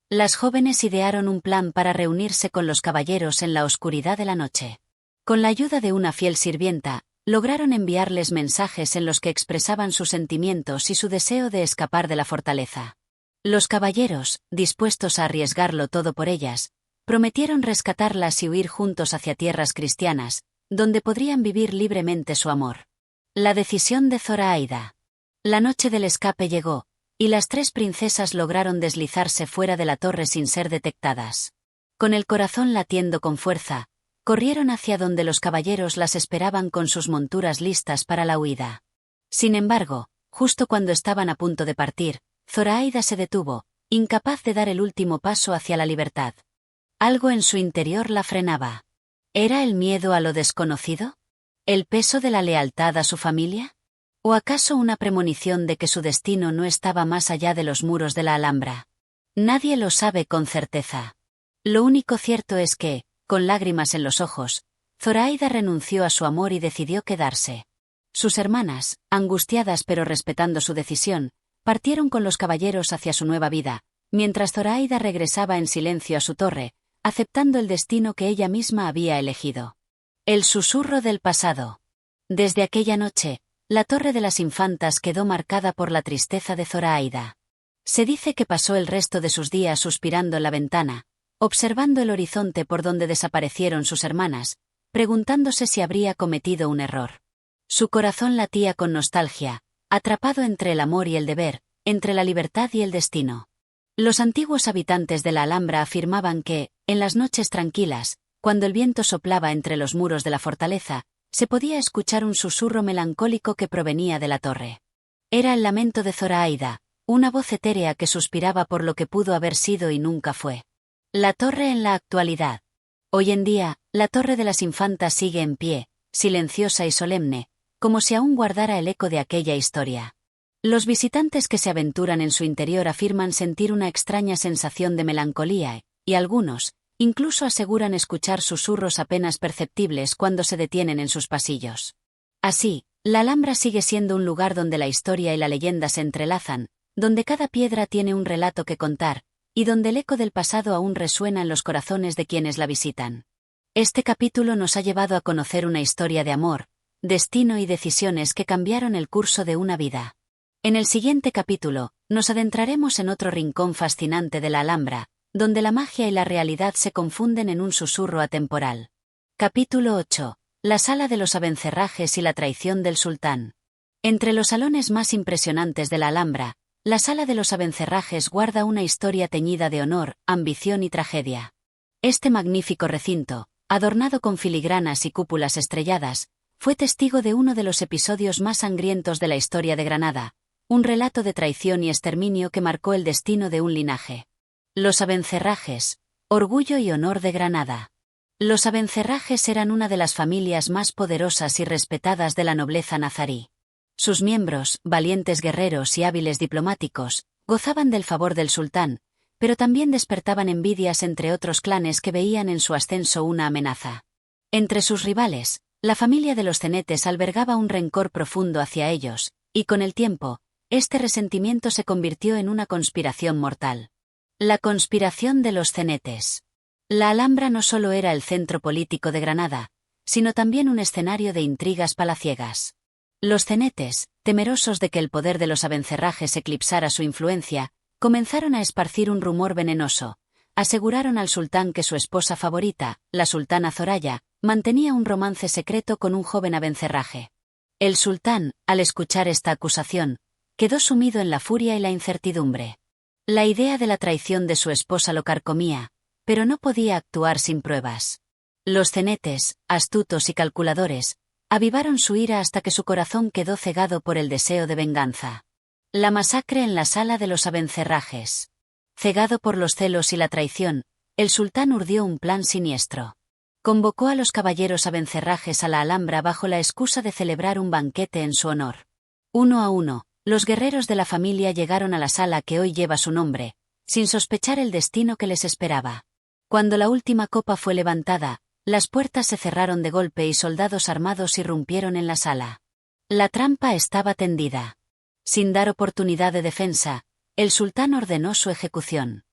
Las jóvenes idearon un plan para reunirse con los caballeros en la oscuridad de la noche. Con la ayuda de una fiel sirvienta, lograron enviarles mensajes en los que expresaban sus sentimientos y su deseo de escapar de la fortaleza. Los caballeros, dispuestos a arriesgarlo todo por ellas, prometieron rescatarlas y huir juntos hacia tierras cristianas, donde podrían vivir libremente su amor. La decisión de Zoraida. La noche del escape llegó, y las tres princesas lograron deslizarse fuera de la torre sin ser detectadas. Con el corazón latiendo con fuerza, corrieron hacia donde los caballeros las esperaban con sus monturas listas para la huida. Sin embargo, justo cuando estaban a punto de partir, Zoraida se detuvo, incapaz de dar el último paso hacia la libertad. Algo en su interior la frenaba. ¿Era el miedo a lo desconocido? ¿El peso de la lealtad a su familia? ¿O acaso una premonición de que su destino no estaba más allá de los muros de la Alhambra? Nadie lo sabe con certeza. Lo único cierto es que, con lágrimas en los ojos, Zoraida renunció a su amor y decidió quedarse. Sus hermanas, angustiadas pero respetando su decisión, partieron con los caballeros hacia su nueva vida, mientras Zoraida regresaba en silencio a su torre, aceptando el destino que ella misma había elegido. El susurro del pasado. Desde aquella noche, la Torre de las Infantas quedó marcada por la tristeza de Zoraida. Se dice que pasó el resto de sus días suspirando en la ventana, observando el horizonte por donde desaparecieron sus hermanas, preguntándose si habría cometido un error. Su corazón latía con nostalgia, atrapado entre el amor y el deber, entre la libertad y el destino. Los antiguos habitantes de la Alhambra afirmaban que, en las noches tranquilas, cuando el viento soplaba entre los muros de la fortaleza, se podía escuchar un susurro melancólico que provenía de la torre. Era el lamento de Zoraida, una voz etérea que suspiraba por lo que pudo haber sido y nunca fue. La torre en la actualidad. Hoy en día, la Torre de las Infantas sigue en pie, silenciosa y solemne, como si aún guardara el eco de aquella historia. Los visitantes que se aventuran en su interior afirman sentir una extraña sensación de melancolía, y algunos, incluso aseguran escuchar susurros apenas perceptibles cuando se detienen en sus pasillos. Así, la Alhambra sigue siendo un lugar donde la historia y la leyenda se entrelazan, donde cada piedra tiene un relato que contar, y donde el eco del pasado aún resuena en los corazones de quienes la visitan. Este capítulo nos ha llevado a conocer una historia de amor, destino y decisiones que cambiaron el curso de una vida. En el siguiente capítulo, nos adentraremos en otro rincón fascinante de la Alhambra, donde la magia y la realidad se confunden en un susurro atemporal. Capítulo 8. La sala de los abencerrajes y la traición del sultán. Entre los salones más impresionantes de la Alhambra, la sala de los abencerrajes guarda una historia teñida de honor, ambición y tragedia. Este magnífico recinto, adornado con filigranas y cúpulas estrelladas, fue testigo de uno de los episodios más sangrientos de la historia de Granada, un relato de traición y exterminio que marcó el destino de un linaje. Los abencerrajes, orgullo y honor de Granada. Los abencerrajes eran una de las familias más poderosas y respetadas de la nobleza nazarí. Sus miembros, valientes guerreros y hábiles diplomáticos, gozaban del favor del sultán, pero también despertaban envidias entre otros clanes que veían en su ascenso una amenaza. Entre sus rivales, la familia de los cenetes albergaba un rencor profundo hacia ellos, y con el tiempo, este resentimiento se convirtió en una conspiración mortal. La conspiración de los cenetes. La Alhambra no solo era el centro político de Granada, sino también un escenario de intrigas palaciegas. Los cenetes, temerosos de que el poder de los abencerrajes eclipsara su influencia, comenzaron a esparcir un rumor venenoso. Aseguraron al sultán que su esposa favorita, la sultana Zoraya, mantenía un romance secreto con un joven abencerraje. El sultán, al escuchar esta acusación, quedó sumido en la furia y la incertidumbre. La idea de la traición de su esposa lo carcomía, pero no podía actuar sin pruebas. Los cenetes, astutos y calculadores, avivaron su ira hasta que su corazón quedó cegado por el deseo de venganza. La masacre en la sala de los abencerrajes. Cegado por los celos y la traición, el sultán urdió un plan siniestro. Convocó a los caballeros abencerrajes a la Alhambra bajo la excusa de celebrar un banquete en su honor. Uno a uno, los guerreros de la familia llegaron a la sala que hoy lleva su nombre, sin sospechar el destino que les esperaba. Cuando la última copa fue levantada, las puertas se cerraron de golpe y soldados armados irrumpieron en la sala. La trampa estaba tendida. Sin dar oportunidad de defensa, el sultán ordenó su ejecución.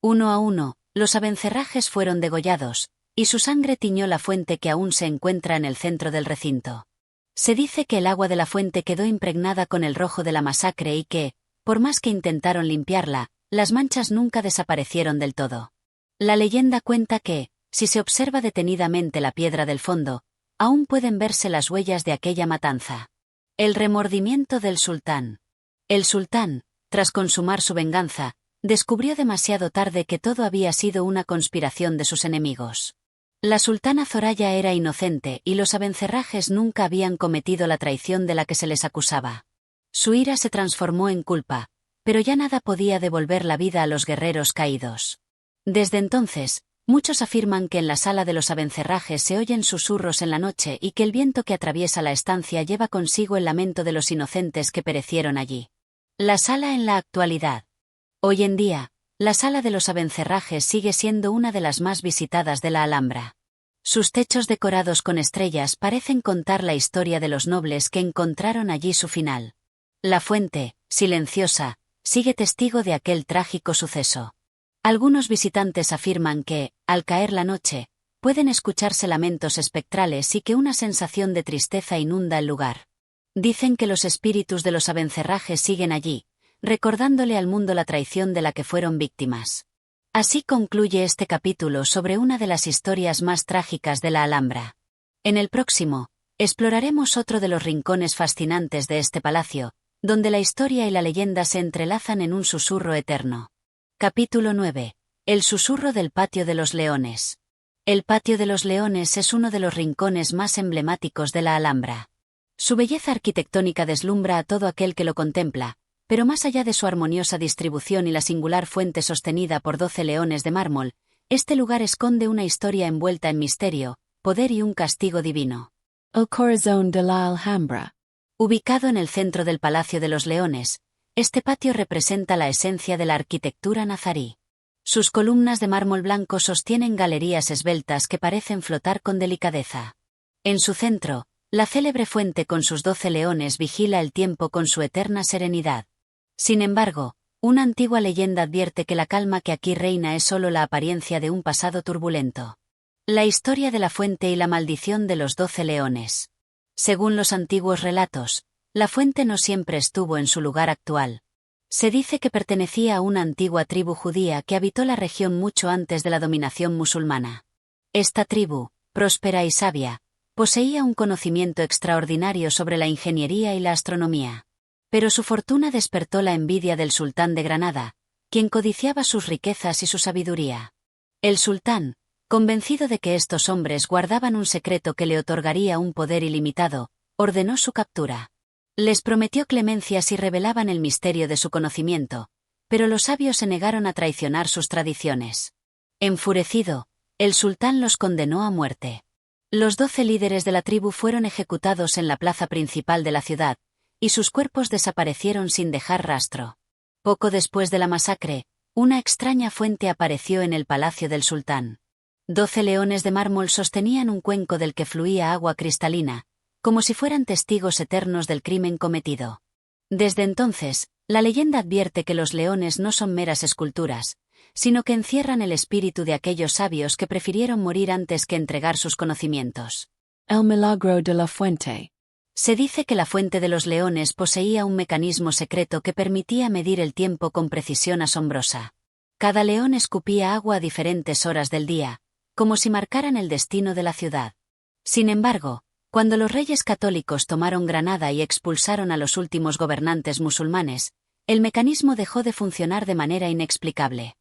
Uno a uno, los abencerrajes fueron degollados, y su sangre tiñó la fuente que aún se encuentra en el centro del recinto. Se dice que el agua de la fuente quedó impregnada con el rojo de la masacre y que, por más que intentaron limpiarla, las manchas nunca desaparecieron del todo. La leyenda cuenta que, si se observa detenidamente la piedra del fondo, aún pueden verse las huellas de aquella matanza. El remordimiento del sultán. El sultán, tras consumar su venganza, descubrió demasiado tarde que todo había sido una conspiración de sus enemigos. La sultana Zoraya era inocente y los abencerrajes nunca habían cometido la traición de la que se les acusaba. Su ira se transformó en culpa, pero ya nada podía devolver la vida a los guerreros caídos. Desde entonces, muchos afirman que en la sala de los abencerrajes se oyen susurros en la noche y que el viento que atraviesa la estancia lleva consigo el lamento de los inocentes que perecieron allí. La sala en la actualidad. Hoy en día, la sala de los abencerrajes sigue siendo una de las más visitadas de la Alhambra. Sus techos decorados con estrellas parecen contar la historia de los nobles que encontraron allí su final. La fuente, silenciosa, sigue testigo de aquel trágico suceso. Algunos visitantes afirman que, al caer la noche, pueden escucharse lamentos espectrales y que una sensación de tristeza inunda el lugar. Dicen que los espíritus de los abencerrajes siguen allí, recordándole al mundo la traición de la que fueron víctimas. Así concluye este capítulo sobre una de las historias más trágicas de la Alhambra. En el próximo, exploraremos otro de los rincones fascinantes de este palacio, donde la historia y la leyenda se entrelazan en un susurro eterno. Capítulo 9. El susurro del Patio de los Leones. El Patio de los Leones es uno de los rincones más emblemáticos de la Alhambra. Su belleza arquitectónica deslumbra a todo aquel que lo contempla, pero más allá de su armoniosa distribución y la singular fuente sostenida por 12 leones de mármol, este lugar esconde una historia envuelta en misterio, poder y un castigo divino. El corazón de la Alhambra. Ubicado en el centro del Palacio de los Leones, este patio representa la esencia de la arquitectura nazarí. Sus columnas de mármol blanco sostienen galerías esbeltas que parecen flotar con delicadeza. En su centro, la célebre fuente con sus 12 leones vigila el tiempo con su eterna serenidad. Sin embargo, una antigua leyenda advierte que la calma que aquí reina es solo la apariencia de un pasado turbulento. La historia de la fuente y la maldición de los 12 leones. Según los antiguos relatos, la fuente no siempre estuvo en su lugar actual. Se dice que pertenecía a una antigua tribu judía que habitó la región mucho antes de la dominación musulmana. Esta tribu, próspera y sabia, poseía un conocimiento extraordinario sobre la ingeniería y la astronomía. Pero su fortuna despertó la envidia del sultán de Granada, quien codiciaba sus riquezas y su sabiduría. El sultán, convencido de que estos hombres guardaban un secreto que le otorgaría un poder ilimitado, ordenó su captura. Les prometió clemencia si revelaban el misterio de su conocimiento, pero los sabios se negaron a traicionar sus tradiciones. Enfurecido, el sultán los condenó a muerte. Los 12 líderes de la tribu fueron ejecutados en la plaza principal de la ciudad, y sus cuerpos desaparecieron sin dejar rastro. Poco después de la masacre, una extraña fuente apareció en el palacio del sultán. 12 leones de mármol sostenían un cuenco del que fluía agua cristalina, como si fueran testigos eternos del crimen cometido. Desde entonces, la leyenda advierte que los leones no son meras esculturas, sino que encierran el espíritu de aquellos sabios que prefirieron morir antes que entregar sus conocimientos. El milagro de la fuente. Se dice que la fuente de los leones poseía un mecanismo secreto que permitía medir el tiempo con precisión asombrosa. Cada león escupía agua a diferentes horas del día, como si marcaran el destino de la ciudad. Sin embargo, cuando los reyes católicos tomaron Granada y expulsaron a los últimos gobernantes musulmanes, el mecanismo dejó de funcionar de manera inexplicable.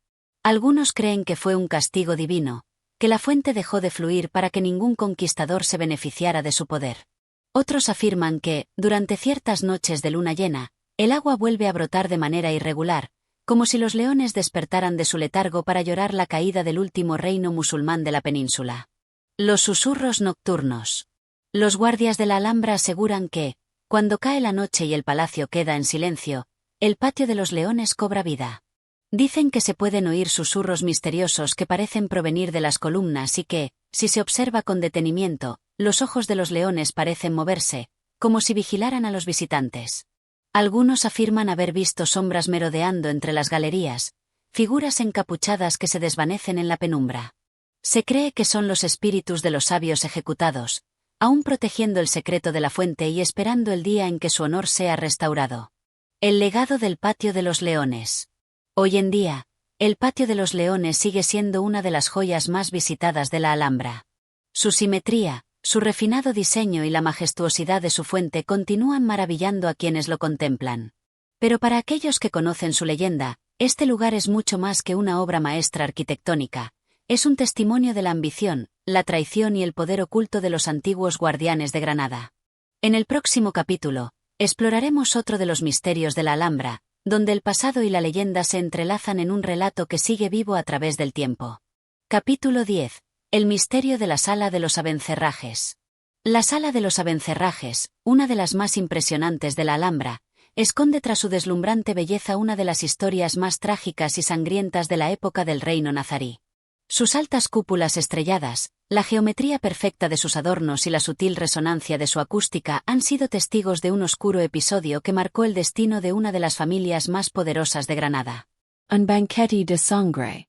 Algunos creen que fue un castigo divino, que la fuente dejó de fluir para que ningún conquistador se beneficiara de su poder. Otros afirman que, durante ciertas noches de luna llena, el agua vuelve a brotar de manera irregular, como si los leones despertaran de su letargo para llorar la caída del último reino musulmán de la península. Los susurros nocturnos. Los guardias de la Alhambra aseguran que, cuando cae la noche y el palacio queda en silencio, el patio de los leones cobra vida. Dicen que se pueden oír susurros misteriosos que parecen provenir de las columnas y que, si se observa con detenimiento, los ojos de los leones parecen moverse, como si vigilaran a los visitantes. Algunos afirman haber visto sombras merodeando entre las galerías, figuras encapuchadas que se desvanecen en la penumbra. Se cree que son los espíritus de los sabios ejecutados, aún protegiendo el secreto de la fuente y esperando el día en que su honor sea restaurado. El legado del Patio de los Leones. Hoy en día, el Patio de los Leones sigue siendo una de las joyas más visitadas de la Alhambra. Su simetría, su refinado diseño y la majestuosidad de su fuente continúan maravillando a quienes lo contemplan. Pero para aquellos que conocen su leyenda, este lugar es mucho más que una obra maestra arquitectónica. Es un testimonio de la ambición, la traición y el poder oculto de los antiguos guardianes de Granada. En el próximo capítulo, exploraremos otro de los misterios de la Alhambra, donde el pasado y la leyenda se entrelazan en un relato que sigue vivo a través del tiempo. Capítulo 10. El misterio de la Sala de los Abencerrajes. La Sala de los Abencerrajes, una de las más impresionantes de la Alhambra, esconde tras su deslumbrante belleza una de las historias más trágicas y sangrientas de la época del reino nazarí. Sus altas cúpulas estrelladas, la geometría perfecta de sus adornos y la sutil resonancia de su acústica han sido testigos de un oscuro episodio que marcó el destino de una de las familias más poderosas de Granada. Un banquete de sangre.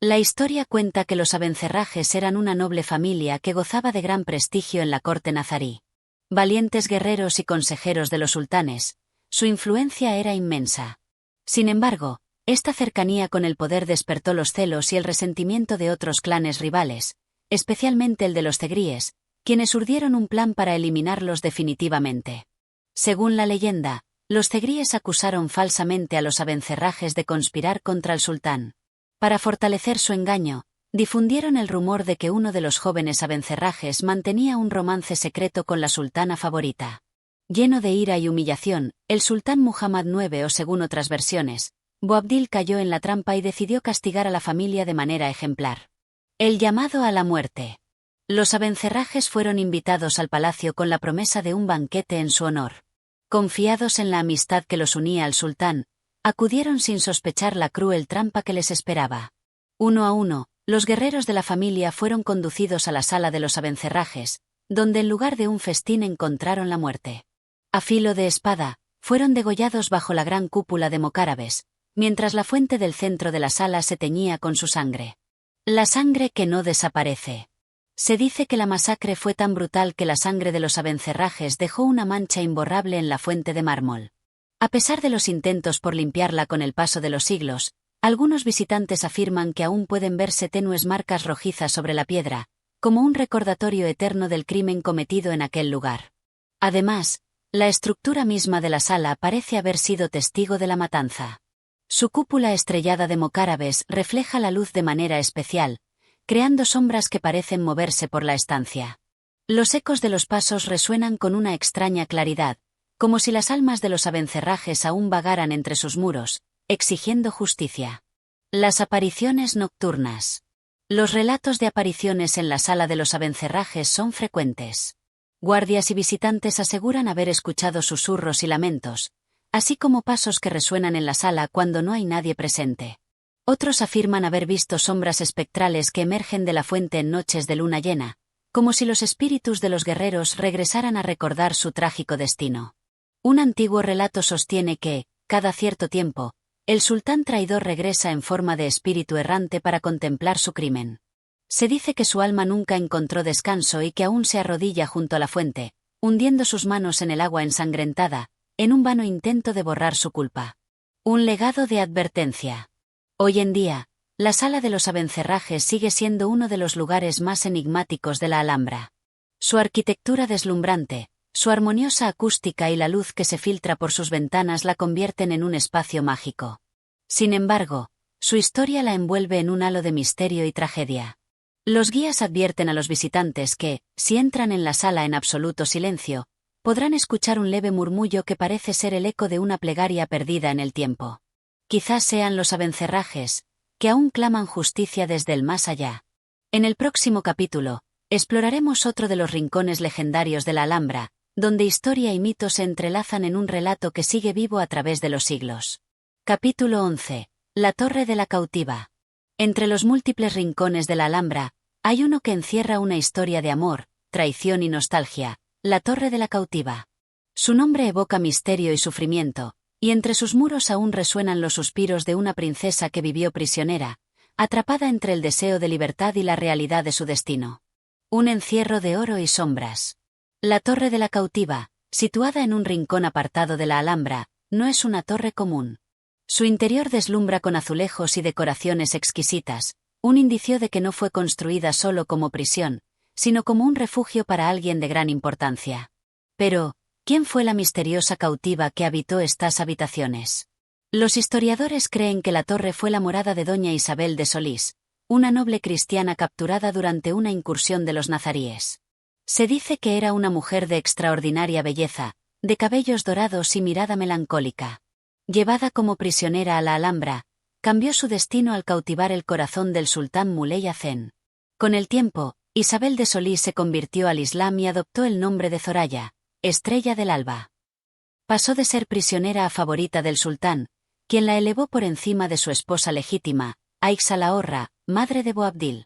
La historia cuenta que los Abencerrajes eran una noble familia que gozaba de gran prestigio en la corte nazarí. Valientes guerreros y consejeros de los sultanes, su influencia era inmensa. Sin embargo, esta cercanía con el poder despertó los celos y el resentimiento de otros clanes rivales, especialmente el de los zegríes, quienes urdieron un plan para eliminarlos definitivamente. Según la leyenda, los zegríes acusaron falsamente a los Abencerrajes de conspirar contra el sultán. Para fortalecer su engaño, difundieron el rumor de que uno de los jóvenes Abencerrajes mantenía un romance secreto con la sultana favorita. Lleno de ira y humillación, el sultán Muhammad IX, o según otras versiones, Boabdil, cayó en la trampa y decidió castigar a la familia de manera ejemplar. El llamado a la muerte. Los Abencerrajes fueron invitados al palacio con la promesa de un banquete en su honor. Confiados en la amistad que los unía al sultán, acudieron sin sospechar la cruel trampa que les esperaba. Uno a uno, los guerreros de la familia fueron conducidos a la sala de los Abencerrajes, donde en lugar de un festín encontraron la muerte. A filo de espada, fueron degollados bajo la gran cúpula de mocárabes, mientras la fuente del centro de la sala se teñía con su sangre. La sangre que no desaparece. Se dice que la masacre fue tan brutal que la sangre de los Abencerrajes dejó una mancha imborrable en la fuente de mármol. A pesar de los intentos por limpiarla con el paso de los siglos, algunos visitantes afirman que aún pueden verse tenues marcas rojizas sobre la piedra, como un recordatorio eterno del crimen cometido en aquel lugar. Además, la estructura misma de la sala parece haber sido testigo de la matanza. Su cúpula estrellada de mocárabes refleja la luz de manera especial, creando sombras que parecen moverse por la estancia. Los ecos de los pasos resuenan con una extraña claridad, como si las almas de los Abencerrajes aún vagaran entre sus muros, exigiendo justicia. Las apariciones nocturnas. Los relatos de apariciones en la sala de los Abencerrajes son frecuentes. Guardias y visitantes aseguran haber escuchado susurros y lamentos, así como pasos que resuenan en la sala cuando no hay nadie presente. Otros afirman haber visto sombras espectrales que emergen de la fuente en noches de luna llena, como si los espíritus de los guerreros regresaran a recordar su trágico destino. Un antiguo relato sostiene que, cada cierto tiempo, el sultán traidor regresa en forma de espíritu errante para contemplar su crimen. Se dice que su alma nunca encontró descanso y que aún se arrodilla junto a la fuente, hundiendo sus manos en el agua ensangrentada, en un vano intento de borrar su culpa. Un legado de advertencia. Hoy en día, la sala de los Abencerrajes sigue siendo uno de los lugares más enigmáticos de la Alhambra. Su arquitectura deslumbrante, su armoniosa acústica y la luz que se filtra por sus ventanas la convierten en un espacio mágico. Sin embargo, su historia la envuelve en un halo de misterio y tragedia. Los guías advierten a los visitantes que, si entran en la sala en absoluto silencio, podrán escuchar un leve murmullo que parece ser el eco de una plegaria perdida en el tiempo. Quizás sean los abencerrajes, que aún claman justicia desde el más allá. En el próximo capítulo, exploraremos otro de los rincones legendarios de la Alhambra, donde historia y mito se entrelazan en un relato que sigue vivo a través de los siglos. Capítulo 11. La Torre de la Cautiva. Entre los múltiples rincones de la Alhambra, hay uno que encierra una historia de amor, traición y nostalgia, la Torre de la Cautiva. Su nombre evoca misterio y sufrimiento, y entre sus muros aún resuenan los suspiros de una princesa que vivió prisionera, atrapada entre el deseo de libertad y la realidad de su destino. Un encierro de oro y sombras. La Torre de la Cautiva, situada en un rincón apartado de la Alhambra, no es una torre común. Su interior deslumbra con azulejos y decoraciones exquisitas, un indicio de que no fue construida solo como prisión, sino como un refugio para alguien de gran importancia. Pero, ¿quién fue la misteriosa cautiva que habitó estas habitaciones? Los historiadores creen que la torre fue la morada de doña Isabel de Solís, una noble cristiana capturada durante una incursión de los nazaríes. Se dice que era una mujer de extraordinaria belleza, de cabellos dorados y mirada melancólica. Llevada como prisionera a la Alhambra, cambió su destino al cautivar el corazón del sultán Muley Hacén. Con el tiempo, Isabel de Solís se convirtió al Islam y adoptó el nombre de Zoraya, Estrella del Alba. Pasó de ser prisionera a favorita del sultán, quien la elevó por encima de su esposa legítima, Aixa la Horra, madre de Boabdil.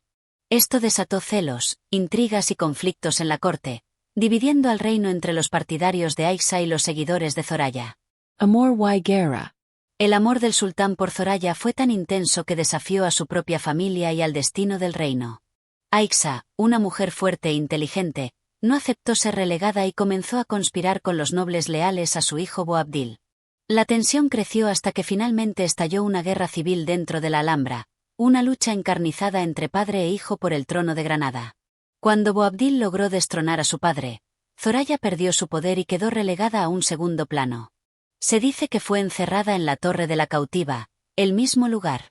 Esto desató celos, intrigas y conflictos en la corte, dividiendo al reino entre los partidarios de Aixa y los seguidores de Zoraya. Amor y guerra. El amor del sultán por Zoraya fue tan intenso que desafió a su propia familia y al destino del reino. Aixa, una mujer fuerte e inteligente, no aceptó ser relegada y comenzó a conspirar con los nobles leales a su hijo Boabdil. La tensión creció hasta que finalmente estalló una guerra civil dentro de la Alhambra, una lucha encarnizada entre padre e hijo por el trono de Granada. Cuando Boabdil logró destronar a su padre, Zoraya perdió su poder y quedó relegada a un segundo plano. Se dice que fue encerrada en la Torre de la Cautiva, el mismo lugar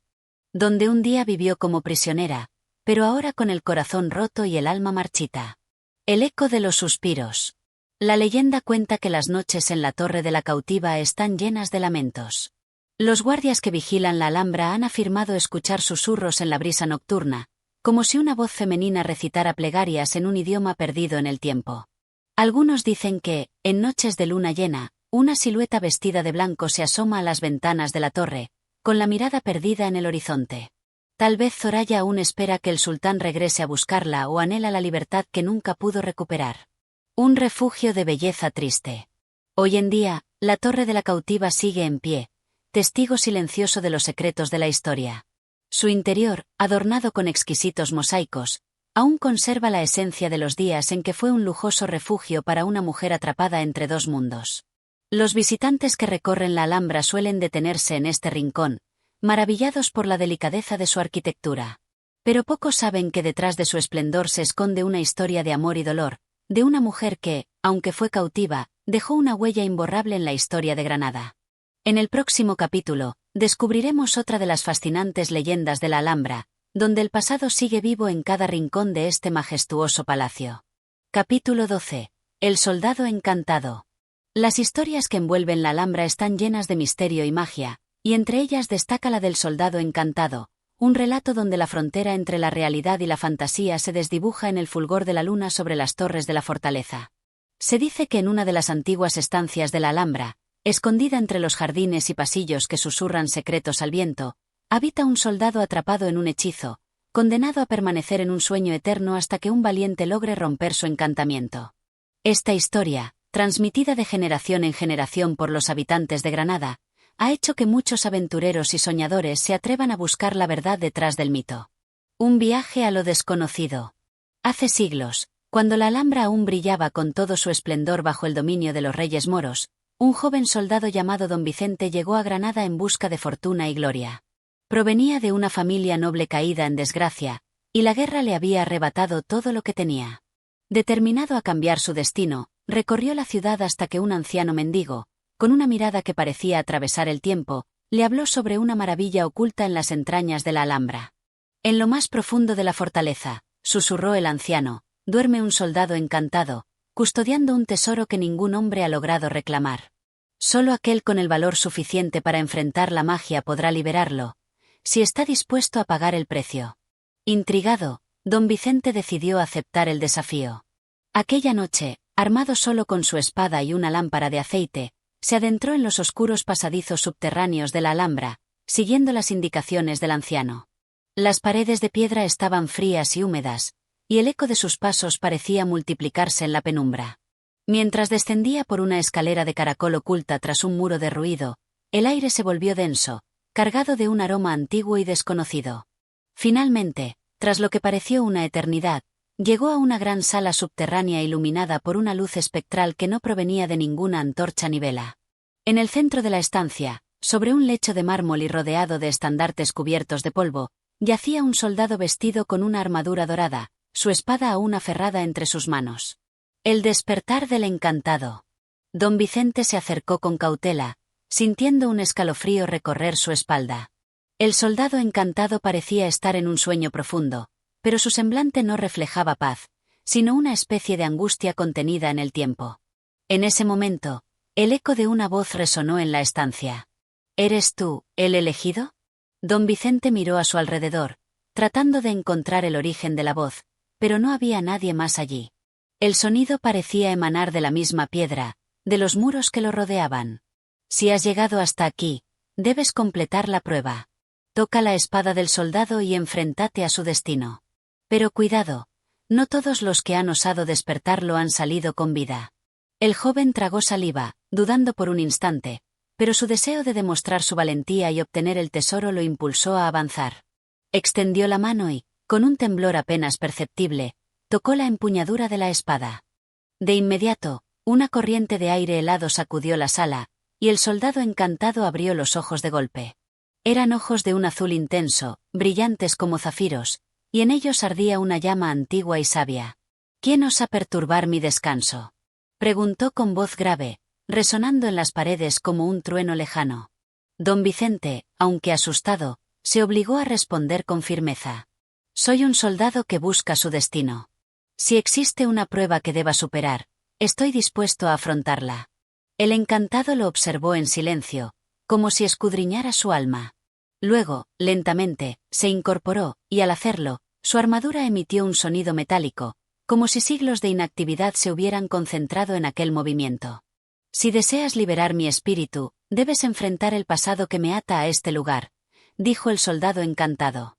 donde un día vivió como prisionera, pero ahora con el corazón roto y el alma marchita. El eco de los suspiros. La leyenda cuenta que las noches en la Torre de la Cautiva están llenas de lamentos. Los guardias que vigilan la Alhambra han afirmado escuchar susurros en la brisa nocturna, como si una voz femenina recitara plegarias en un idioma perdido en el tiempo. Algunos dicen que, en noches de luna llena, una silueta vestida de blanco se asoma a las ventanas de la torre, con la mirada perdida en el horizonte. Tal vez Zoraya aún espera que el sultán regrese a buscarla o anhela la libertad que nunca pudo recuperar. Un refugio de belleza triste. Hoy en día, la Torre de la Cautiva sigue en pie, testigo silencioso de los secretos de la historia. Su interior, adornado con exquisitos mosaicos, aún conserva la esencia de los días en que fue un lujoso refugio para una mujer atrapada entre dos mundos. Los visitantes que recorren la Alhambra suelen detenerse en este rincón, maravillados por la delicadeza de su arquitectura. Pero pocos saben que detrás de su esplendor se esconde una historia de amor y dolor, de una mujer que, aunque fue cautiva, dejó una huella imborrable en la historia de Granada. En el próximo capítulo, descubriremos otra de las fascinantes leyendas de la Alhambra, donde el pasado sigue vivo en cada rincón de este majestuoso palacio. Capítulo 12. El soldado encantado. Las historias que envuelven la Alhambra están llenas de misterio y magia, y entre ellas destaca la del soldado encantado, un relato donde la frontera entre la realidad y la fantasía se desdibuja en el fulgor de la luna sobre las torres de la fortaleza. Se dice que en una de las antiguas estancias de la Alhambra, escondida entre los jardines y pasillos que susurran secretos al viento, habita un soldado atrapado en un hechizo, condenado a permanecer en un sueño eterno hasta que un valiente logre romper su encantamiento. Esta historia, transmitida de generación en generación por los habitantes de Granada, ha hecho que muchos aventureros y soñadores se atrevan a buscar la verdad detrás del mito. Un viaje a lo desconocido. Hace siglos, cuando la Alhambra aún brillaba con todo su esplendor bajo el dominio de los reyes moros, un joven soldado llamado Don Vicente llegó a Granada en busca de fortuna y gloria. Provenía de una familia noble caída en desgracia, y la guerra le había arrebatado todo lo que tenía. Determinado a cambiar su destino, recorrió la ciudad hasta que un anciano mendigo, con una mirada que parecía atravesar el tiempo, le habló sobre una maravilla oculta en las entrañas de la Alhambra. En lo más profundo de la fortaleza, susurró el anciano, duerme un soldado encantado, custodiando un tesoro que ningún hombre ha logrado reclamar. Solo aquel con el valor suficiente para enfrentar la magia podrá liberarlo, si está dispuesto a pagar el precio. Intrigado, don Vicente decidió aceptar el desafío. Aquella noche, armado solo con su espada y una lámpara de aceite, se adentró en los oscuros pasadizos subterráneos de la Alhambra, siguiendo las indicaciones del anciano. Las paredes de piedra estaban frías y húmedas, y el eco de sus pasos parecía multiplicarse en la penumbra. Mientras descendía por una escalera de caracol oculta tras un muro derruido, el aire se volvió denso, cargado de un aroma antiguo y desconocido. Finalmente, tras lo que pareció una eternidad, llegó a una gran sala subterránea iluminada por una luz espectral que no provenía de ninguna antorcha ni vela. En el centro de la estancia, sobre un lecho de mármol y rodeado de estandartes cubiertos de polvo, yacía un soldado vestido con una armadura dorada, su espada aún aferrada entre sus manos. El despertar del encantado. Don Vicente se acercó con cautela, sintiendo un escalofrío recorrer su espalda. El soldado encantado parecía estar en un sueño profundo, pero su semblante no reflejaba paz, sino una especie de angustia contenida en el tiempo. En ese momento, el eco de una voz resonó en la estancia. ¿Eres tú, el elegido? Don Vicente miró a su alrededor, tratando de encontrar el origen de la voz, pero no había nadie más allí. El sonido parecía emanar de la misma piedra, de los muros que lo rodeaban. Si has llegado hasta aquí, debes completar la prueba. Toca la espada del soldado y enfréntate a su destino. Pero cuidado, no todos los que han osado despertarlo han salido con vida. El joven tragó saliva, dudando por un instante, pero su deseo de demostrar su valentía y obtener el tesoro lo impulsó a avanzar. Extendió la mano y, con un temblor apenas perceptible, tocó la empuñadura de la espada. De inmediato, una corriente de aire helado sacudió la sala, y el soldado encantado abrió los ojos de golpe. Eran ojos de un azul intenso, brillantes como zafiros, y en ellos ardía una llama antigua y sabia. ¿Quién osa perturbar mi descanso?, preguntó con voz grave, resonando en las paredes como un trueno lejano. Don Vicente, aunque asustado, se obligó a responder con firmeza. Soy un soldado que busca su destino. Si existe una prueba que deba superar, estoy dispuesto a afrontarla. El encantado lo observó en silencio, como si escudriñara su alma. Luego, lentamente, se incorporó, y al hacerlo, su armadura emitió un sonido metálico, como si siglos de inactividad se hubieran concentrado en aquel movimiento. Si deseas liberar mi espíritu, debes enfrentar el pasado que me ata a este lugar, dijo el soldado encantado.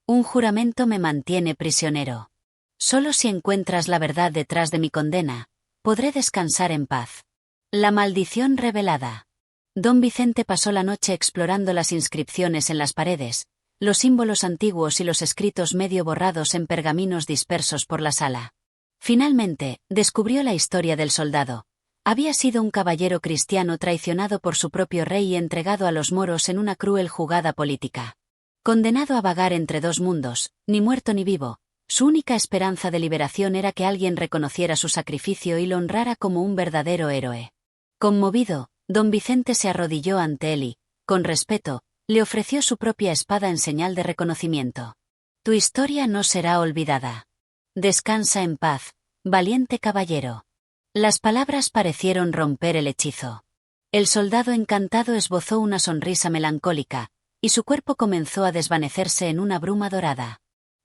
Un juramento me mantiene prisionero. Solo si encuentras la verdad detrás de mi condena, podré descansar en paz. La maldición revelada. Don Vicente pasó la noche explorando las inscripciones en las paredes, los símbolos antiguos y los escritos medio borrados en pergaminos dispersos por la sala. Finalmente, descubrió la historia del soldado. Había sido un caballero cristiano traicionado por su propio rey y entregado a los moros en una cruel jugada política. Condenado a vagar entre dos mundos, ni muerto ni vivo, su única esperanza de liberación era que alguien reconociera su sacrificio y lo honrara como un verdadero héroe. Conmovido, don Vicente se arrodilló ante él y, con respeto, le ofreció su propia espada en señal de reconocimiento. Tu historia no será olvidada. Descansa en paz, valiente caballero. Las palabras parecieron romper el hechizo. El soldado encantado esbozó una sonrisa melancólica, y su cuerpo comenzó a desvanecerse en una bruma dorada.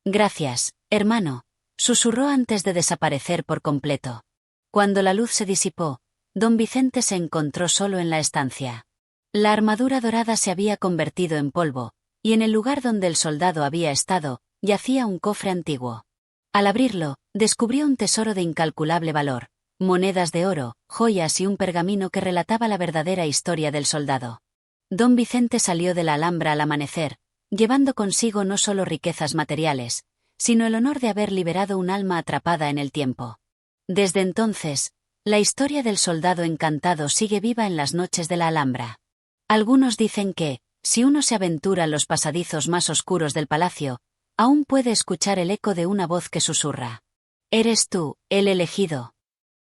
Gracias, hermano, susurró antes de desaparecer por completo. Cuando la luz se disipó, don Vicente se encontró solo en la estancia. La armadura dorada se había convertido en polvo, y en el lugar donde el soldado había estado, yacía un cofre antiguo. Al abrirlo, descubrió un tesoro de incalculable valor, monedas de oro, joyas y un pergamino que relataba la verdadera historia del soldado. Don Vicente salió de la Alhambra al amanecer, llevando consigo no solo riquezas materiales, sino el honor de haber liberado un alma atrapada en el tiempo. Desde entonces, la historia del soldado encantado sigue viva en las noches de la Alhambra. Algunos dicen que, si uno se aventura en los pasadizos más oscuros del palacio, aún puede escuchar el eco de una voz que susurra. Eres tú, el elegido.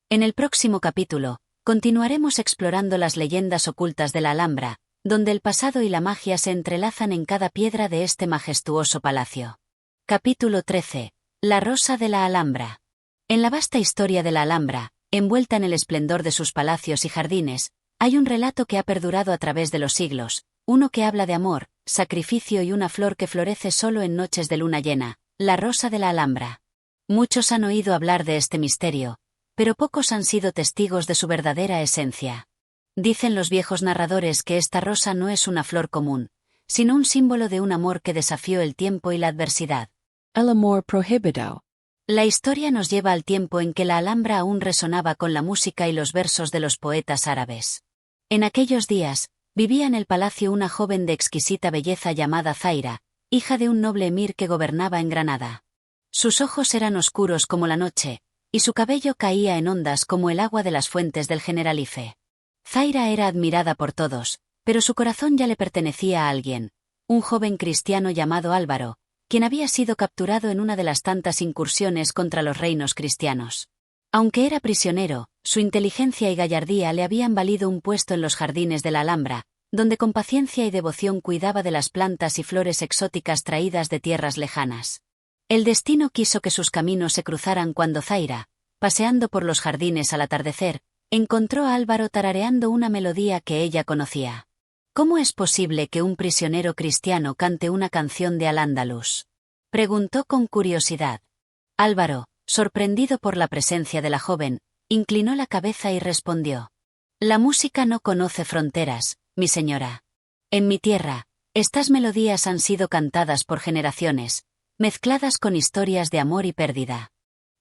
En el próximo capítulo, continuaremos explorando las leyendas ocultas de la Alhambra, donde el pasado y la magia se entrelazan en cada piedra de este majestuoso palacio. Capítulo 13. La Rosa de la Alhambra. En la vasta historia de la Alhambra, envuelta en el esplendor de sus palacios y jardines, hay un relato que ha perdurado a través de los siglos, uno que habla de amor, sacrificio y una flor que florece solo en noches de luna llena, la Rosa de la Alhambra. Muchos han oído hablar de este misterio, pero pocos han sido testigos de su verdadera esencia. Dicen los viejos narradores que esta rosa no es una flor común, sino un símbolo de un amor que desafió el tiempo y la adversidad. El amor prohibido. La historia nos lleva al tiempo en que la Alhambra aún resonaba con la música y los versos de los poetas árabes. En aquellos días, vivía en el palacio una joven de exquisita belleza llamada Zaira, hija de un noble emir que gobernaba en Granada. Sus ojos eran oscuros como la noche, y su cabello caía en ondas como el agua de las fuentes del Generalife. Zaira era admirada por todos, pero su corazón ya le pertenecía a alguien, un joven cristiano llamado Álvaro, quien había sido capturado en una de las tantas incursiones contra los reinos cristianos. Aunque era prisionero, su inteligencia y gallardía le habían valido un puesto en los jardines de la Alhambra, donde con paciencia y devoción cuidaba de las plantas y flores exóticas traídas de tierras lejanas. El destino quiso que sus caminos se cruzaran cuando Zaira, paseando por los jardines al atardecer, encontró a Álvaro tarareando una melodía que ella conocía. ¿Cómo es posible que un prisionero cristiano cante una canción de Al-Ándalus?, preguntó con curiosidad. Álvaro, sorprendido por la presencia de la joven, inclinó la cabeza y respondió: La música no conoce fronteras, mi señora. En mi tierra, estas melodías han sido cantadas por generaciones, mezcladas con historias de amor y pérdida.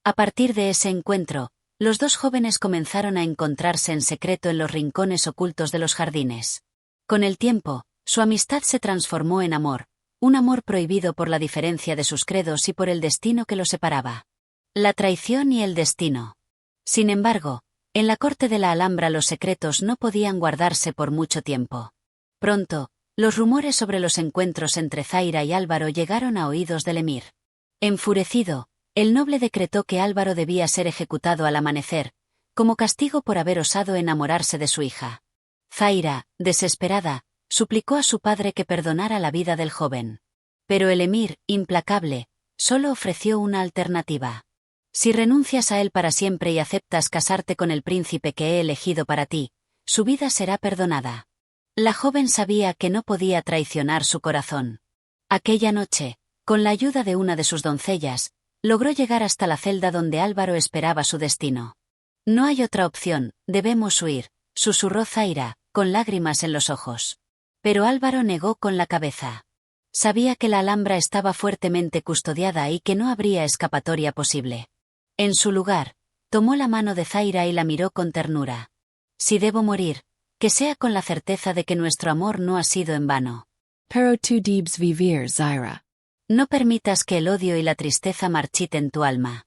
A partir de ese encuentro, los dos jóvenes comenzaron a encontrarse en secreto en los rincones ocultos de los jardines. Con el tiempo, su amistad se transformó en amor, un amor prohibido por la diferencia de sus credos y por el destino que los separaba. La traición y el destino. Sin embargo, en la corte de la Alhambra los secretos no podían guardarse por mucho tiempo. Pronto, los rumores sobre los encuentros entre Zaira y Álvaro llegaron a oídos del emir. Enfurecido, el noble decretó que Álvaro debía ser ejecutado al amanecer, como castigo por haber osado enamorarse de su hija. Zaira, desesperada, suplicó a su padre que perdonara la vida del joven. Pero el emir, implacable, solo ofreció una alternativa. Si renuncias a él para siempre y aceptas casarte con el príncipe que he elegido para ti, su vida será perdonada. La joven sabía que no podía traicionar su corazón. Aquella noche, con la ayuda de una de sus doncellas, logró llegar hasta la celda donde Álvaro esperaba su destino. No hay otra opción, debemos huir, susurró Zaira, con lágrimas en los ojos. Pero Álvaro negó con la cabeza. Sabía que la Alhambra estaba fuertemente custodiada y que no habría escapatoria posible. En su lugar, tomó la mano de Zaira y la miró con ternura. Si debo morir, que sea con la certeza de que nuestro amor no ha sido en vano. Pero tú debes vivir, Zaira. No permitas que el odio y la tristeza marchiten tu alma.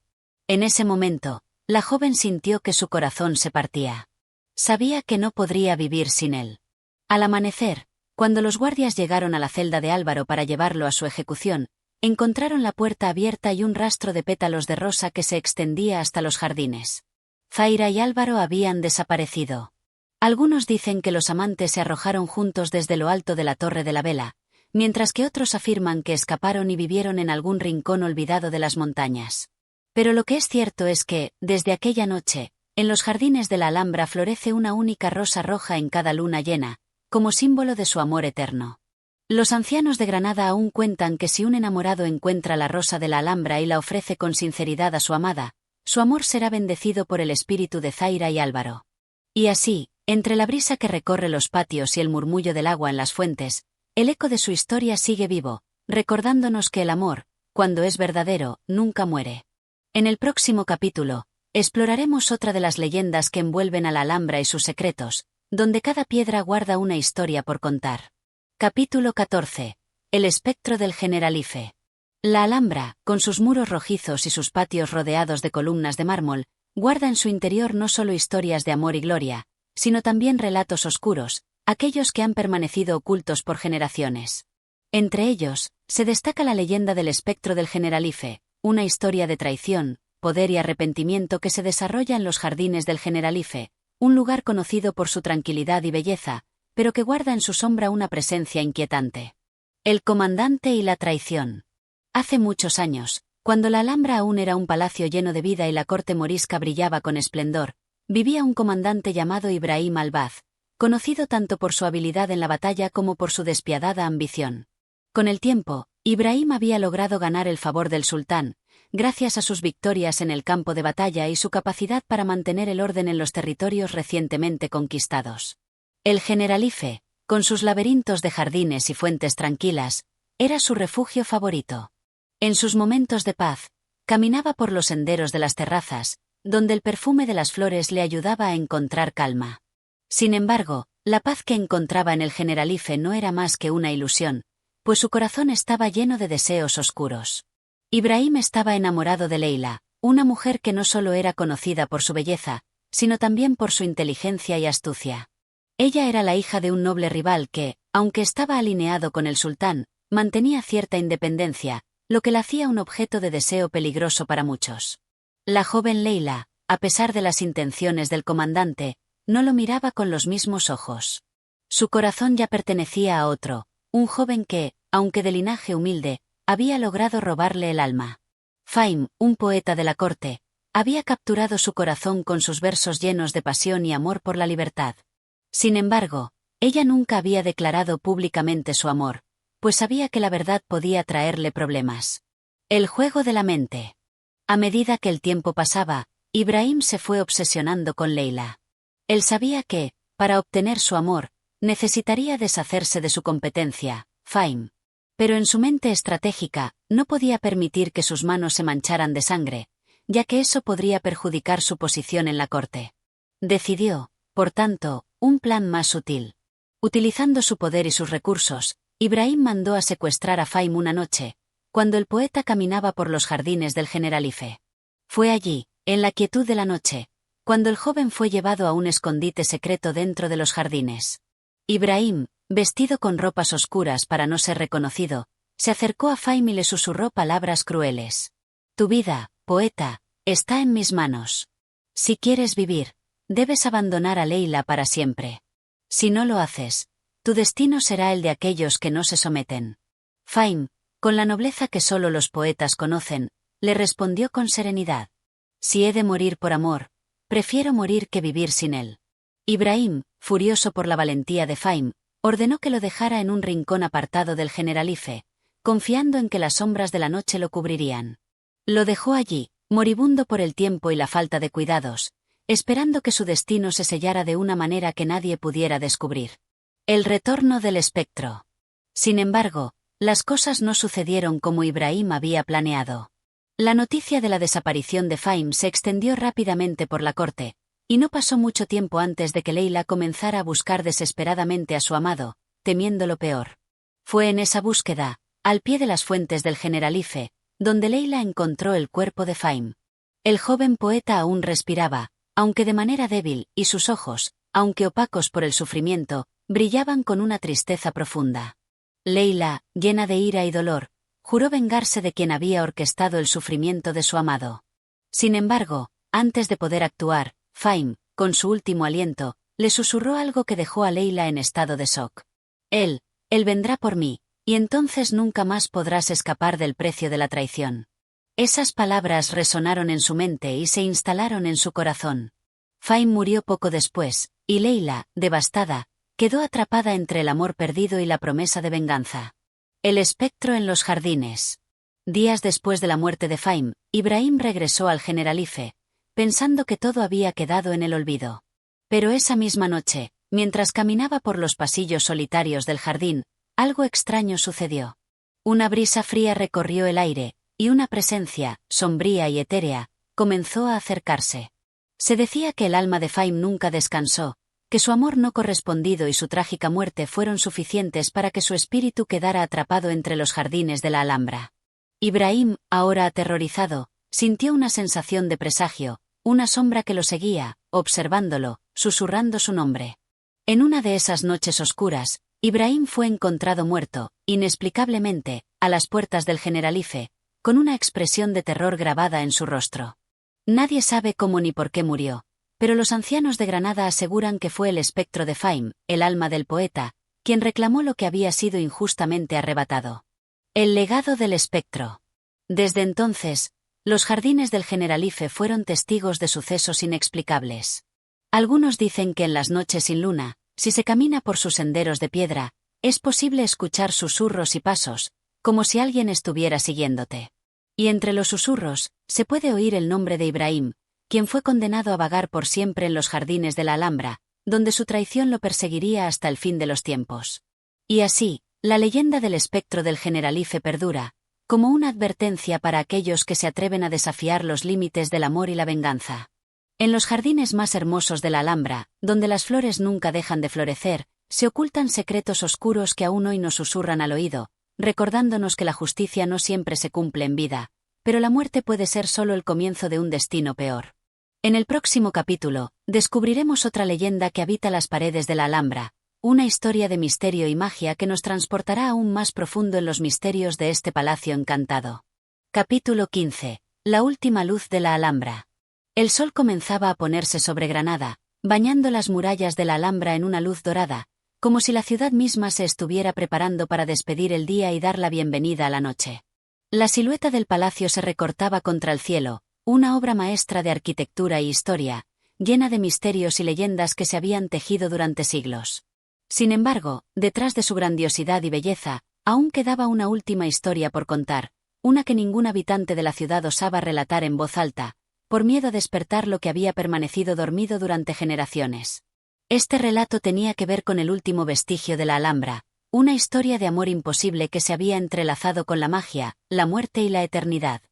En ese momento, la joven sintió que su corazón se partía. Sabía que no podría vivir sin él. Al amanecer, cuando los guardias llegaron a la celda de Álvaro para llevarlo a su ejecución, encontraron la puerta abierta y un rastro de pétalos de rosa que se extendía hasta los jardines. Zaira y Álvaro habían desaparecido. Algunos dicen que los amantes se arrojaron juntos desde lo alto de la Torre de la Vela, mientras que otros afirman que escaparon y vivieron en algún rincón olvidado de las montañas. Pero lo que es cierto es que, desde aquella noche, en los jardines de la Alhambra florece una única rosa roja en cada luna llena, como símbolo de su amor eterno. Los ancianos de Granada aún cuentan que si un enamorado encuentra la rosa de la Alhambra y la ofrece con sinceridad a su amada, su amor será bendecido por el espíritu de Zaira y Álvaro. Y así, entre la brisa que recorre los patios y el murmullo del agua en las fuentes, el eco de su historia sigue vivo, recordándonos que el amor, cuando es verdadero, nunca muere. En el próximo capítulo, exploraremos otra de las leyendas que envuelven a la Alhambra y sus secretos, donde cada piedra guarda una historia por contar. Capítulo 14. El espectro del Generalife. La Alhambra, con sus muros rojizos y sus patios rodeados de columnas de mármol, guarda en su interior no solo historias de amor y gloria, sino también relatos oscuros, aquellos que han permanecido ocultos por generaciones. Entre ellos, se destaca la leyenda del espectro del Generalife, una historia de traición, poder y arrepentimiento que se desarrolla en los jardines del Generalife, un lugar conocido por su tranquilidad y belleza, pero que guarda en su sombra una presencia inquietante. El comandante y la traición. Hace muchos años, cuando la Alhambra aún era un palacio lleno de vida y la corte morisca brillaba con esplendor, vivía un comandante llamado Ibrahim Albaz, conocido tanto por su habilidad en la batalla como por su despiadada ambición. Con el tiempo, Ibrahim había logrado ganar el favor del sultán, gracias a sus victorias en el campo de batalla y su capacidad para mantener el orden en los territorios recientemente conquistados. El Generalife, con sus laberintos de jardines y fuentes tranquilas, era su refugio favorito. En sus momentos de paz, caminaba por los senderos de las terrazas, donde el perfume de las flores le ayudaba a encontrar calma. Sin embargo, la paz que encontraba en el Generalife no era más que una ilusión, pues su corazón estaba lleno de deseos oscuros. Ibrahim estaba enamorado de Leila, una mujer que no solo era conocida por su belleza, sino también por su inteligencia y astucia. Ella era la hija de un noble rival que, aunque estaba alineado con el sultán, mantenía cierta independencia, lo que la hacía un objeto de deseo peligroso para muchos. La joven Leila, a pesar de las intenciones del comandante, no lo miraba con los mismos ojos. Su corazón ya pertenecía a otro, un joven que, aunque de linaje humilde, había logrado robarle el alma. Fahim, un poeta de la corte, había capturado su corazón con sus versos llenos de pasión y amor por la libertad. Sin embargo, ella nunca había declarado públicamente su amor, pues sabía que la verdad podía traerle problemas. El juego de la mente. A medida que el tiempo pasaba, Ibrahim se fue obsesionando con Leila. Él sabía que, para obtener su amor, necesitaría deshacerse de su competencia, Fahim. Pero en su mente estratégica, no podía permitir que sus manos se mancharan de sangre, ya que eso podría perjudicar su posición en la corte. Decidió, por tanto, un plan más sutil. Utilizando su poder y sus recursos, Ibrahim mandó a secuestrar a Fahim una noche, cuando el poeta caminaba por los jardines del Generalife. Fue allí, en la quietud de la noche, cuando el joven fue llevado a un escondite secreto dentro de los jardines. Ibrahim, vestido con ropas oscuras para no ser reconocido, se acercó a Fahim y le susurró palabras crueles. Tu vida, poeta, está en mis manos. Si quieres vivir, debes abandonar a Leila para siempre. Si no lo haces, tu destino será el de aquellos que no se someten. Fahim, con la nobleza que solo los poetas conocen, le respondió con serenidad. Si he de morir por amor, prefiero morir que vivir sin él. Ibrahim, furioso por la valentía de Fahim, ordenó que lo dejara en un rincón apartado del Generalife, confiando en que las sombras de la noche lo cubrirían. Lo dejó allí, moribundo por el tiempo y la falta de cuidados, esperando que su destino se sellara de una manera que nadie pudiera descubrir. El retorno del espectro. Sin embargo, las cosas no sucedieron como Ibrahim había planeado. La noticia de la desaparición de Fahim se extendió rápidamente por la corte, y no pasó mucho tiempo antes de que Leila comenzara a buscar desesperadamente a su amado, temiendo lo peor. Fue en esa búsqueda, al pie de las fuentes del Generalife, donde Leila encontró el cuerpo de Fahim. El joven poeta aún respiraba, aunque de manera débil, y sus ojos, aunque opacos por el sufrimiento, brillaban con una tristeza profunda. Leila, llena de ira y dolor, juró vengarse de quien había orquestado el sufrimiento de su amado. Sin embargo, antes de poder actuar, Fahim, con su último aliento, le susurró algo que dejó a Leila en estado de shock. Él vendrá por mí, y entonces nunca más podrás escapar del precio de la traición. Esas palabras resonaron en su mente y se instalaron en su corazón. Fahim murió poco después, y Leila, devastada, quedó atrapada entre el amor perdido y la promesa de venganza. El espectro en los jardines. Días después de la muerte de Fahim, Ibrahim regresó al Generalife, pensando que todo había quedado en el olvido. Pero esa misma noche, mientras caminaba por los pasillos solitarios del jardín, algo extraño sucedió. Una brisa fría recorrió el aire, y una presencia, sombría y etérea, comenzó a acercarse. Se decía que el alma de Fahim nunca descansó, que su amor no correspondido y su trágica muerte fueron suficientes para que su espíritu quedara atrapado entre los jardines de la Alhambra. Ibrahim, ahora aterrorizado, sintió una sensación de presagio, una sombra que lo seguía, observándolo, susurrando su nombre. En una de esas noches oscuras, Ibrahim fue encontrado muerto, inexplicablemente, a las puertas del Generalife, con una expresión de terror grabada en su rostro. Nadie sabe cómo ni por qué murió, pero los ancianos de Granada aseguran que fue el espectro de Faim, el alma del poeta, quien reclamó lo que había sido injustamente arrebatado. El legado del espectro. Desde entonces, los jardines del Generalife fueron testigos de sucesos inexplicables. Algunos dicen que en las noches sin luna, si se camina por sus senderos de piedra, es posible escuchar susurros y pasos, como si alguien estuviera siguiéndote. Y entre los susurros, se puede oír el nombre de Ibrahim, quien fue condenado a vagar por siempre en los jardines de la Alhambra, donde su traición lo perseguiría hasta el fin de los tiempos. Y así, la leyenda del espectro del Generalife perdura, como una advertencia para aquellos que se atreven a desafiar los límites del amor y la venganza. En los jardines más hermosos de la Alhambra, donde las flores nunca dejan de florecer, se ocultan secretos oscuros que aún hoy nos susurran al oído, recordándonos que la justicia no siempre se cumple en vida, pero la muerte puede ser solo el comienzo de un destino peor. En el próximo capítulo, descubriremos otra leyenda que habita las paredes de la Alhambra, una historia de misterio y magia que nos transportará aún más profundo en los misterios de este palacio encantado. Capítulo 15. La última luz de la Alhambra. El sol comenzaba a ponerse sobre Granada, bañando las murallas de la Alhambra en una luz dorada, como si la ciudad misma se estuviera preparando para despedir el día y dar la bienvenida a la noche. La silueta del palacio se recortaba contra el cielo, una obra maestra de arquitectura y historia, llena de misterios y leyendas que se habían tejido durante siglos. Sin embargo, detrás de su grandiosidad y belleza, aún quedaba una última historia por contar, una que ningún habitante de la ciudad osaba relatar en voz alta, por miedo a despertar lo que había permanecido dormido durante generaciones. Este relato tenía que ver con el último vestigio de la Alhambra, una historia de amor imposible que se había entrelazado con la magia, la muerte y la eternidad.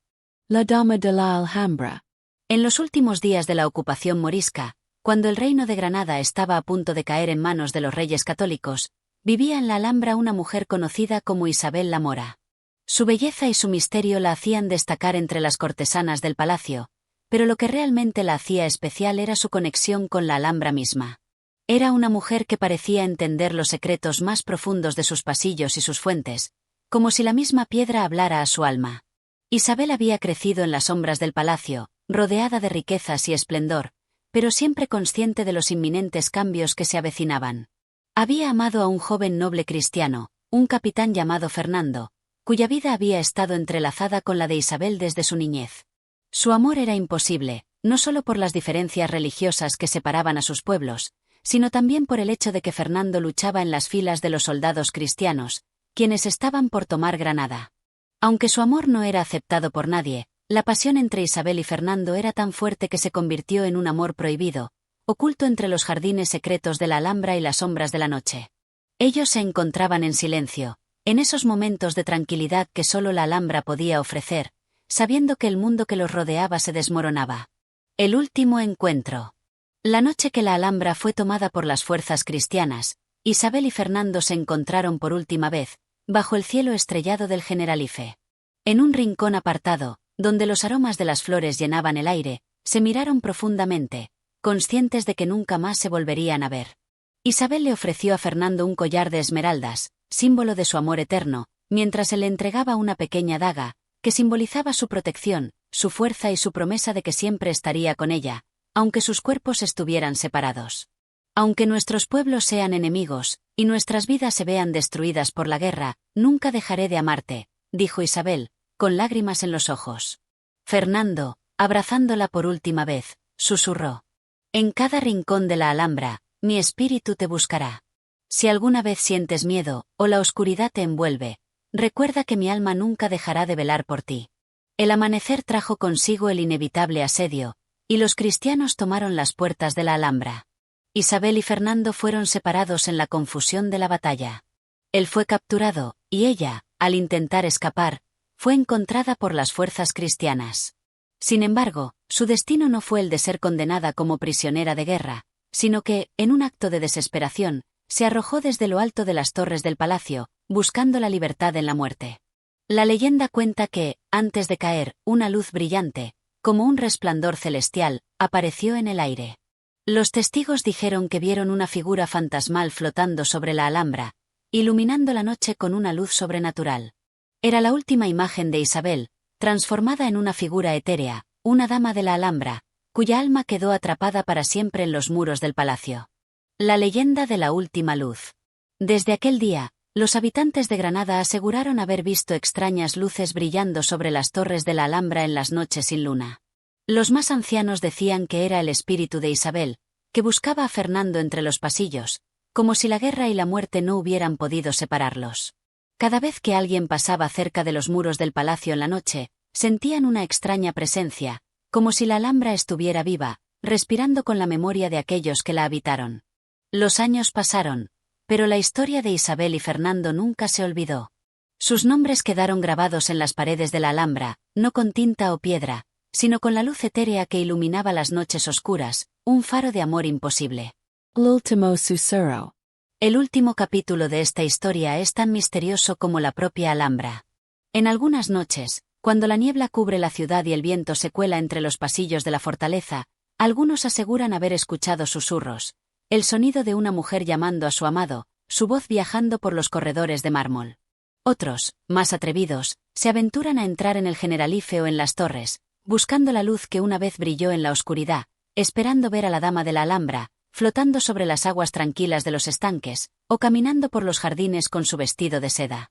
La Dama de la Alhambra. En los últimos días de la ocupación morisca, cuando el reino de Granada estaba a punto de caer en manos de los reyes católicos, vivía en la Alhambra una mujer conocida como Isabel la Mora. Su belleza y su misterio la hacían destacar entre las cortesanas del palacio, pero lo que realmente la hacía especial era su conexión con la Alhambra misma. Era una mujer que parecía entender los secretos más profundos de sus pasillos y sus fuentes, como si la misma piedra hablara a su alma. Isabel había crecido en las sombras del palacio, rodeada de riquezas y esplendor, pero siempre consciente de los inminentes cambios que se avecinaban. Había amado a un joven noble cristiano, un capitán llamado Fernando, cuya vida había estado entrelazada con la de Isabel desde su niñez. Su amor era imposible, no solo por las diferencias religiosas que separaban a sus pueblos, sino también por el hecho de que Fernando luchaba en las filas de los soldados cristianos, quienes estaban por tomar Granada. Aunque su amor no era aceptado por nadie, la pasión entre Isabel y Fernando era tan fuerte que se convirtió en un amor prohibido, oculto entre los jardines secretos de la Alhambra y las sombras de la noche. Ellos se encontraban en silencio, en esos momentos de tranquilidad que solo la Alhambra podía ofrecer, sabiendo que el mundo que los rodeaba se desmoronaba. El último encuentro. La noche que la Alhambra fue tomada por las fuerzas cristianas, Isabel y Fernando se encontraron por última vez, bajo el cielo estrellado del Generalife. En un rincón apartado, donde los aromas de las flores llenaban el aire, se miraron profundamente, conscientes de que nunca más se volverían a ver. Isabel le ofreció a Fernando un collar de esmeraldas, símbolo de su amor eterno, mientras él le entregaba una pequeña daga, que simbolizaba su protección, su fuerza y su promesa de que siempre estaría con ella, aunque sus cuerpos estuvieran separados. Aunque nuestros pueblos sean enemigos, y nuestras vidas se vean destruidas por la guerra, nunca dejaré de amarte, dijo Isabel, con lágrimas en los ojos. Fernando, abrazándola por última vez, susurró: en cada rincón de la Alhambra, mi espíritu te buscará. Si alguna vez sientes miedo, o la oscuridad te envuelve, recuerda que mi alma nunca dejará de velar por ti. El amanecer trajo consigo el inevitable asedio, y los cristianos tomaron las puertas de la Alhambra. Isabel y Fernando fueron separados en la confusión de la batalla. Él fue capturado, y ella, al intentar escapar, fue encontrada por las fuerzas cristianas. Sin embargo, su destino no fue el de ser condenada como prisionera de guerra, sino que, en un acto de desesperación, se arrojó desde lo alto de las torres del palacio, buscando la libertad en la muerte. La leyenda cuenta que, antes de caer, una luz brillante, como un resplandor celestial, apareció en el aire. Los testigos dijeron que vieron una figura fantasmal flotando sobre la Alhambra, iluminando la noche con una luz sobrenatural. Era la última imagen de Isabel, transformada en una figura etérea, una dama de la Alhambra, cuya alma quedó atrapada para siempre en los muros del palacio. La leyenda de la última luz. Desde aquel día, los habitantes de Granada aseguraron haber visto extrañas luces brillando sobre las torres de la Alhambra en las noches sin luna. Los más ancianos decían que era el espíritu de Isabel, que buscaba a Fernando entre los pasillos, como si la guerra y la muerte no hubieran podido separarlos. Cada vez que alguien pasaba cerca de los muros del palacio en la noche, sentían una extraña presencia, como si la Alhambra estuviera viva, respirando con la memoria de aquellos que la habitaron. Los años pasaron, pero la historia de Isabel y Fernando nunca se olvidó. Sus nombres quedaron grabados en las paredes de la Alhambra, no con tinta o piedra, sino con la luz etérea que iluminaba las noches oscuras, un faro de amor imposible. L'ultimo susurro. El último capítulo de esta historia es tan misterioso como la propia Alhambra. En algunas noches, cuando la niebla cubre la ciudad y el viento se cuela entre los pasillos de la fortaleza, algunos aseguran haber escuchado susurros, el sonido de una mujer llamando a su amado, su voz viajando por los corredores de mármol. Otros, más atrevidos, se aventuran a entrar en el Generalife o en las torres, buscando la luz que una vez brilló en la oscuridad, esperando ver a la dama de la Alhambra, flotando sobre las aguas tranquilas de los estanques, o caminando por los jardines con su vestido de seda.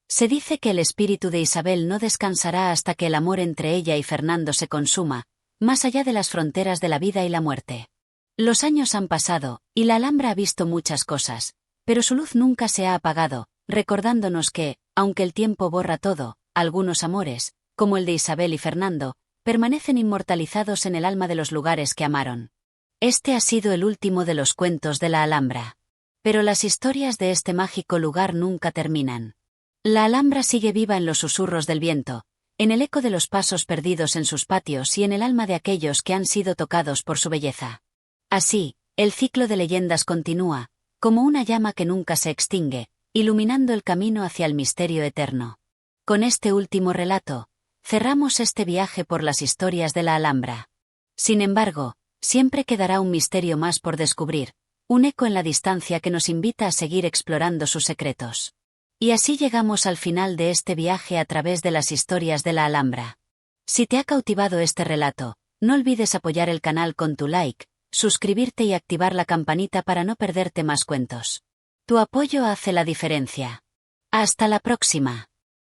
Se dice que el espíritu de Isabel no descansará hasta que el amor entre ella y Fernando se consuma, más allá de las fronteras de la vida y la muerte. Los años han pasado, y la Alhambra ha visto muchas cosas, pero su luz nunca se ha apagado, recordándonos que, aunque el tiempo borra todo, algunos amores, como el de Isabel y Fernando, permanecen inmortalizados en el alma de los lugares que amaron. Este ha sido el último de los cuentos de la Alhambra. Pero las historias de este mágico lugar nunca terminan. La Alhambra sigue viva en los susurros del viento, en el eco de los pasos perdidos en sus patios y en el alma de aquellos que han sido tocados por su belleza. Así, el ciclo de leyendas continúa, como una llama que nunca se extingue, iluminando el camino hacia el misterio eterno. Con este último relato, cerramos este viaje por las historias de la Alhambra. Sin embargo, siempre quedará un misterio más por descubrir, un eco en la distancia que nos invita a seguir explorando sus secretos. Y así llegamos al final de este viaje a través de las historias de la Alhambra. Si te ha cautivado este relato, no olvides apoyar el canal con tu like, suscribirte y activar la campanita para no perderte más cuentos. Tu apoyo hace la diferencia. Hasta la próxima.